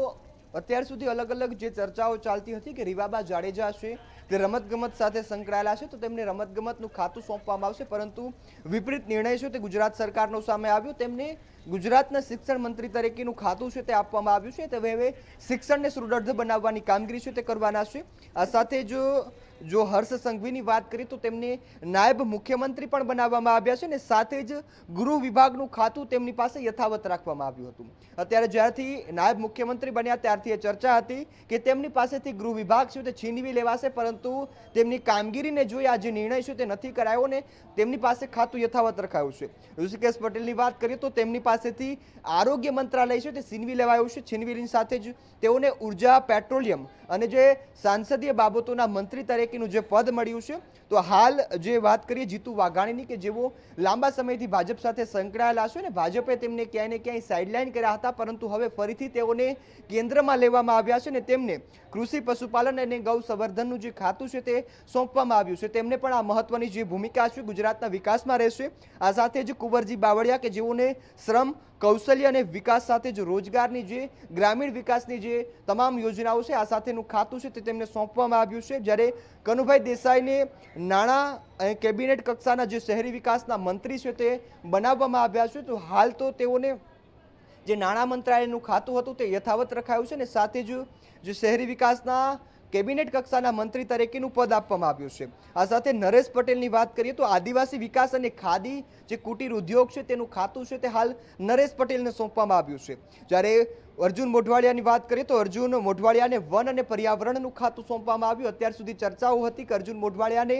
અત્યાર સુધી અલગ અલગ જે ચર્ચાઓ ચાલતી હતી કે રીવાબા જાડેજા છે તે રમતગમત સાથે સંકળાયેલા છે તો તેમને રમતગમતનું ખાતું સોંપવામાં આવશે, પરંતુ વિપરીત નિર્ણય છે તે ગુજરાત સરકારનો સામે આવ્યો. તેમને ગુજરાતના શિક્ષણ મંત્રી તરીકેનું ખાતું છે તે આપવામાં આવ્યું છે. તે હવે શિક્ષણને સુદૃઢ બનાવવાની કામગીરી છે તે કરવાના છે. આ સાથે જો હર્ષ સંઘવીની વાત કરીએ તો તેમને નાયબ મુખ્યમંત્રી પણ બનાવવામાં આવ્યા છે, અને સાથે જ ગૃહ વિભાગનું ખાતું તેમની પાસે યથાવત રાખવામાં આવ્યું હતું. અત્યારે જ્યારથી નાયબ મુખ્યમંત્રી બન્યા ત્યારથી એ ચર્ચા હતી કે તેમની પાસેથી ગૃહ વિભાગ છે તે છીનવી લેવાશે, પરંતુ તેમની કામગીરીને જોઈ આ જે નિર્ણય છે તે નથી કરાયો ને તેમની પાસે ખાતું યથાવત રખાયું છે. ઋષિકેશ પટેલની વાત કરીએ તો તેમની પાસેથી આરોગ્ય મંત્રાલય છે તે છીનવી લેવાયું છે. છીનવીની સાથે જ તેઓને ઉર્જા, પેટ્રોલિયમ અને જે સાંસદીય બાબતોના મંત્રી તરીકે તરીકેનું જે પદ મળ્યું છે, તો હાલ જે વાત કરીએ જીતુ વાઘાણીની કે જેઓ લાંબા સમયથી ભાજપ સાથે સંકળાયેલા છે ને ભાજપે તેમને ક્યાંય ને ક્યાંય સાઇડલાઇન કર્યા હતા, પરંતુ હવે ફરીથી તેઓને કેન્દ્રમાં લેવામાં આવ્યા છે ને તેમને કૃષિ પશુપાલન અને ગૌ સંવર્ધનનું જે ખાતું છે તે સોંપવામાં આવ્યું છે. તેમને પણ આ મહત્વની જે ભૂમિકા છે ગુજરાતના વિકાસમાં રહેશે. આ સાથે જ કુંવરજી બાવળિયા કે જેઓને શ્રમ કૌશલ્ય અને વિકાસ સાથે જ રોજગારની જે ગ્રામીણ વિકાસની જે તમામ યોજનાઓ છે આ સાથેનું ખાતું છે તે તેમને સોંપવામાં આવ્યું છે. જ્યારે કનુભાઈ દેસાઈને નાણાં અને કેબિનેટ કક્ષાના જે શહેરી વિકાસના મંત્રી છે તે બનાવવામાં આવ્યા છે. તો હાલ તો તેઓને જે નાણાં મંત્રાલયનું ખાતું હતું તે યથાવત રખાયું છે ને સાથે જ જે શહેરી વિકાસના કેબિનેટ કક્ષાના મંત્રી તરીકેનું પદ આપવામાં આવ્યું છે. આ સાથે નરેશ પટેલની વાત કરીએ તો આદિવાસી વિકાસ અને ખાદી જે કુટીર ઉદ્યોગ છે તેનું ખાતું છે તે હાલ નરેશ પટેલને સોંપવામાં આવ્યું છે. જ્યારે અર્જુન મોઢવાડિયાની વાત કરીએ તો અર્જુન મોઢવાડિયાને વન અને પર્યાવરણનું ખાતું સોંપવામાં આવ્યું. અત્યાર સુધી ચર્ચાઓ હતી કે અર્જુન મોઢવાડિયાને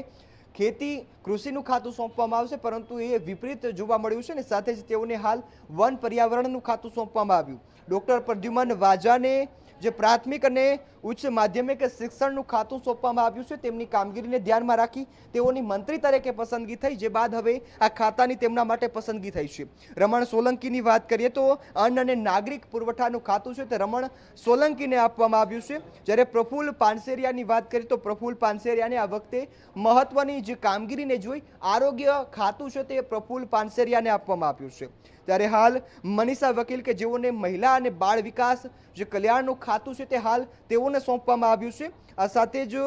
ખેતી કૃષિનું ખાતું સોંપવામાં આવશે, પરંતુ એ વિપરીત જોવા મળ્યું છે ને સાથે જ તેઓને હાલ વન પર્યાવરણનું ખાતું સોંપવામાં આવ્યું. ડોક્ટર પ્રદ્યુમન વાજાને જે પ્રાથમિક અને ઉચ્ચ માધ્યમિક શિક્ષણનું ખાતું સોંપવામાં આવ્યું છે, તેમની કામગીરીને ધ્યાનમાં રાખી તેઓની મંત્રી તરીકે પસંદગી થઈ, જે બાદ હવે આ ખાતાની તેમના માટે પસંદગી થઈ છે. રમણ સોલંકીની વાત કરીએ તો અન્ન અને નાગરિક પુરવઠાનું ખાતું છે તે રમણ સોલંકીને આપવામાં આવ્યું છે. જ્યારે પ્રફુલ્લ પાનસેરિયાની વાત કરીએ તો પ્રફુલ્લ પાનસેરિયાને આ વખતે મહત્વની જે કામગીરીને જોઈ આરોગ્ય ખાતું છે તે પ્રફુલ્લ પાનસેરિયાને આપવામાં આવ્યું છે. ત્યારે હાલ મનીષા વકીલ કે જેઓને મહિલા અને બાળ વિકાસ જે કલ્યાણનું ખાતું છે તે હાલ તેઓને સોંપવામાં આવ્યું છે. આ સાથે જ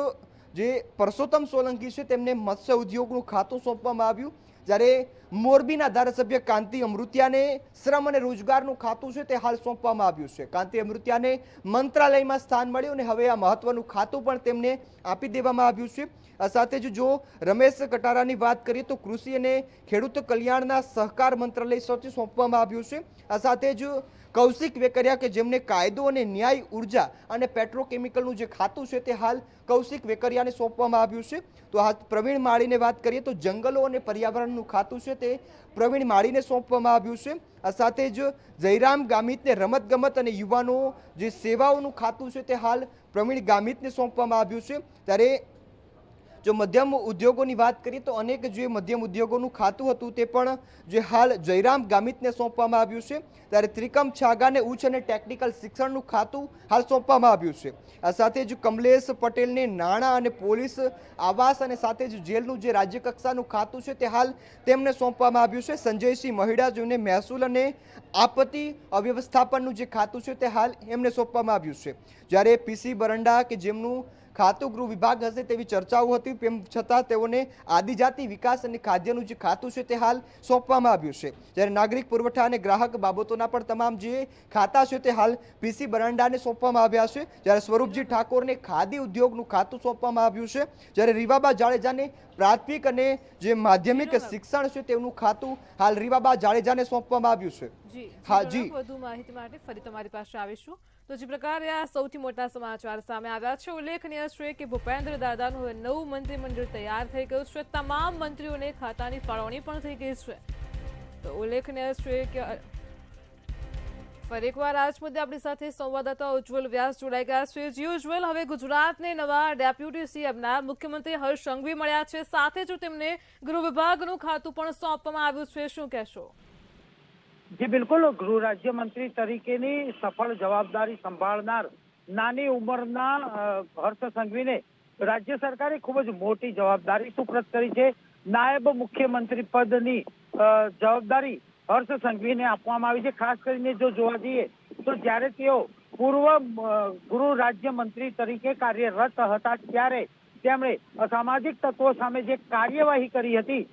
જે પરસોત્તમ સોલંકી છે તેમને મત્સ્ય ઉદ્યોગનું ખાતું સોંપવામાં આવ્યું. જ્યારે મોરબીના ધારાસભ્ય કાંતિ અમૃતિયાને શ્રમ અને રોજગારનું ખાતું છે તે હાલ સોંપવામાં આવ્યું છે. કાંતિ અમૃતિયાને મંત્રાલયમાં સ્થાન મળ્યું અને હવે આ મહત્વનું ખાતું પણ તેમને આપી દેવામાં આવ્યું છે. આ સાથે જ જો રમેશ કટારાની વાત કરીએ તો કૃષિ અને ખેડૂત કલ્યાણના સહકાર મંત્રાલય સાથે સોંપવામાં આવ્યું છે. આ સાથે જ કૌશિક વેકરિયા કે જેમને કાયદો અને ન્યાય ઉર્જા અને પેટ્રોકેમિકલનું જે ખાતું છે તે હાલ કૌશિક વેકરિયાને સોંપવામાં આવ્યું છે. તો આ પ્રવીણ માળીને વાત કરીએ તો જંગલો અને પર્યાવરણનું ખાતું છે તે પ્રવીણ માળીને સોંપવામાં આવ્યું છે. આ સાથે જ જયરામ ગામિતને રમતગમત અને યુવાનો જે સેવાઓનું ખાતું છે તે હાલ પ્રવીણ ગામિતને સોંપવામાં આવ્યું છે. ત્યારે જો મધ્યમ ઉદ્યોગોની વાત કરીએ તો અનેક જે મધ્યમ ઉદ્યોગોનું ખાતું હતું તે પણ જે હાલ જયરામ ગામિતને સોંપવામાં આવ્યું છે. ત્યારે ત્રિકમ છાગાને ઉચ્ચ અને ટેકનિકલ શિક્ષણનું ખાતું હાલ સોંપવામાં આવ્યું છે. આ સાથે જ કમલેશ પટેલને નાણાં અને પોલીસ આવાસ અને સાથે જ જેલનું જે રાજ્ય કક્ષાનું ખાતું છે તે હાલ તેમને સોંપવામાં આવ્યું છે. સંજયસિંહ મહિડા જેમને મહેસૂલ અને આપત્તિ અવ્યવસ્થાપનનું જે ખાતું છે તે હાલ એમને સોંપવામાં આવ્યું છે. જ્યારે પીસી બરંડા કે જેમનું ખાતું ગૃહ વિભાગ હશે તેવી ચર્ચાઓ હતી, તેમ છતાં તેઓને આદિજાતિ વિકાસ અને ખાદ્યનું જે ખાતું છે તે હાલ સોંપવામાં આવ્યું છે. જ્યારે નાગરિક પુરવઠા અને ગ્રાહક બાબતોના પણ તમામ જે ખાતા છે તે હાલ પીસી બરાંડાને સોંપવામાં આવ્યા છે. જ્યારે સ્વરૂપજી ઠાકોરને ખાદી ઉદ્યોગનું ખાતું સોંપવામાં આવ્યું છે. જ્યારે રીવાબા જાડેજાને પ્રાથમિક અને જે માધ્યમિક શિક્ષણ છે તેનું ખાતું હાલ રીવાબા જાડેજાને સોંપવામાં આવ્યું છે. હા જી, વધુ માહિતી માટે ફરી તમારી પાસે આવીશું. તો જે પ્રકારે આ સૌથી મોટા સમાચાર સામે આવ્યા છે, ઉલ્લેખનીય છે કે ભૂપેન્દ્ર દાદાનું હવે નવું મંત્રીમંડળ તૈયાર થઈ ગયું છે. તમામ મંત્રીઓને ખાતાની ફાળવણી પણ થઈ ગઈ છે. તો ઉલ્લેખનીય છે કે ફરી એકવાર આજ મુદ્દે આપણી સાથે સંવાદદાતા ઉજ્જવલ વ્યાસ જોડાઈ ગયા છે. જી ઉજ્જવલ, હવે ગુજરાતને નવા ડેપ્યુટી સીએમના મુખ્યમંત્રી હર્ષ સંઘવી મળ્યા છે, સાથે જ તેમને ગૃહ વિભાગનું ખાતું પણ સોંપવામાં આવ્યું છે. શું કહેશો? જી બિલકુલ, ગૃહ રાજ્યમંત્રી તરીકેની સફળ જવાબદારી સંભાળનાર નાની ઉંમરના હર્ષ સંઘવીને રાજ્ય સરકારે ખૂબ જ મોટી જવાબદારી સુપ્રત કરી છે. નાયબ મુખ્યમંત્રી પદની જવાબદારી હર્ષ સંઘવીને આપવામાં આવી છે. ખાસ કરીને જો જોવા જઈએ તો જ્યારે તેઓ પૂર્વ ગૃહ રાજ્યમંત્રી તરીકે કાર્યરત હતા ત્યારે તેમણે અસામાજિક તત્વો સામે જે કાર્યવાહી કરી હતી,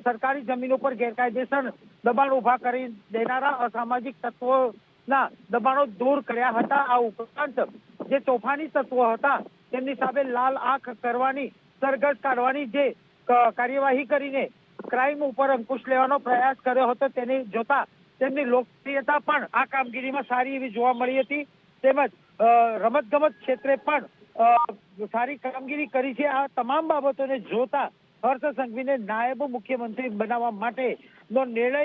સરકારી જમીન ઉપર ગેરકાયદેસર દબાણ ઉભા કરી દેનારા અસામાજિક તત્વોના દબાણો દૂર કર્યા હતા. આ ઉપરાંત જે તોફાની તત્વો હતા તેમની સામે લાલ આંખ કરવાની, સરઘસ કાઢવાની જે કાર્યવાહી કરીને ક્રાઇમ ઉપર અંકુશ લેવાનો પ્રયાસ કર્યો હતો, તેને જોતા તેમની લોકપ્રિયતા પણ આ કામગીરીમાં સારી એવી જોવા મળી હતી. તેમજ રમતગમત ક્ષેત્રે પણ સારી કામગીરી કરી છે. આ તમામ બાબતોને જોતા હર્ષ સંઘવીને નાયબ મુખ્યમંત્રી બનાવવા માટેનો નિર્ણય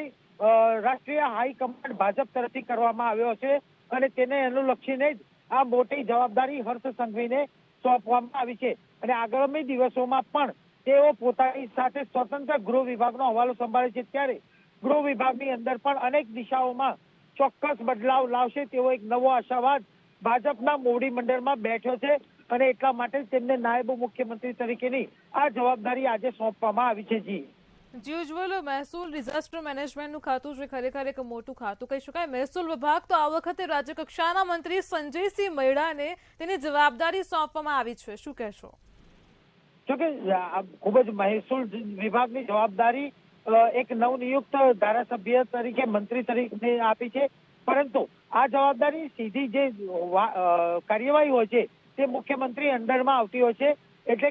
રાષ્ટ્રીય હાઈકમાન્ડ ભાજપ તરફથી કરવામાં આવ્યો છે અને તેને અનુલક્ષીને જ આ મોટી જવાબદારી હર્ષ સંઘવીને સોંપવામાં આવી છે અને આગામી દિવસોમાં પણ તેઓ પોતાની સાથે સ્વતંત્ર ગૃહ વિભાગનો હવાલો સંભાળે છે, ત્યારે ગૃહ વિભાગની અંદર પણ અનેક દિશાઓમાં ચોક્કસ બદલાવ લાવશે તેવો એક નવો આશાવાદ ભાજપના મોવડી મંડળમાં બેઠો છે અને એટલા માટે જ તેમને નાયબ મુખ્યમંત્રી તરીકેની આ જવાબદારી આજે સોંપવામાં આવી છે. જી ઉજ્જવલ, મહેસૂલ ડિઝાસ્ટર મેનેજમેન્ટનું ખાતું છે, ખરેખર એક મોટું ખાતું કહી શકાય. મહેસૂલ વિભાગ તો આ વખતે રાજ્ય કક્ષાના મંત્રી સંજયસિંહ મૈડાને તેની જવાબદારી સોંપવામાં આવી છે, શું કહેશો? જોકે ખૂબ જ મહેસૂલ વિભાગની જવાબદારી એક નવનિયુક્ત ધારાસભ્ય તરીકે મંત્રી તરીકે આપી છે, પરંતુ આ જવાબદારી સીધી જે કાર્યવાહી હોય છે તે મુખ્યમંત્રી અંડરમાં આવતી હોય છે. એટલે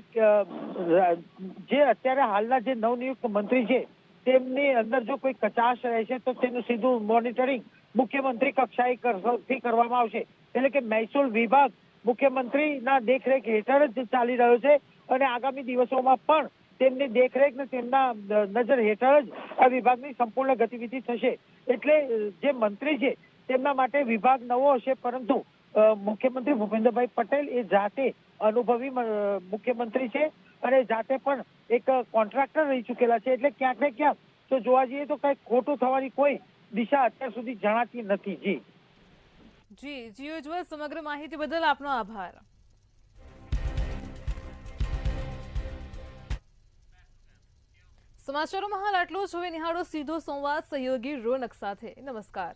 જે અત્યારે હાલના જે નવનિયુક્ત મંત્રી છે તેમની અંદર જો કોઈ કચાશ રહેશે તો તેનું સીધું મોનિટરિંગ મુખ્યમંત્રી કક્ષાએ કરવામાં આવશે. એટલે કે મહેસૂલ વિભાગ મુખ્યમંત્રીના દેખરેખ હેઠળ જ ચાલી રહ્યો છે અને આગામી દિવસોમાં પણ તેમની દેખરેખ ને તેમના નજર હેઠળ જ આ વિભાગની સંપૂર્ણ ગતિવિધિ થશે. એટલે જે મંત્રી છે તેમના માટે વિભાગ નવો હશે, પરંતુ મુખ્યમંત્રી ભૂપેન્દ્રભાઈ પટેલ એ જાતે અનુભવી મુખ્યમંત્રી છે અને જાતે પણ એક કોન્ટ્રાક્ટર રહી ચૂકેલા છે. એટલે ક્યાંક ને ક્યાંક તો જોવા જઈએ તો કઈ ખોટું થવાની કોઈ દિશા અત્યાર સુધી જણાતી નથી. જી ઉજ્જવલ, સમગ્ર માહિતી બદલ આપનો આભાર. સમાચારોમાં હાલ આટલું જ. હવે નિહાળો સીધો સંવાદ સહયોગી રોનક સાથે. નમસ્કાર.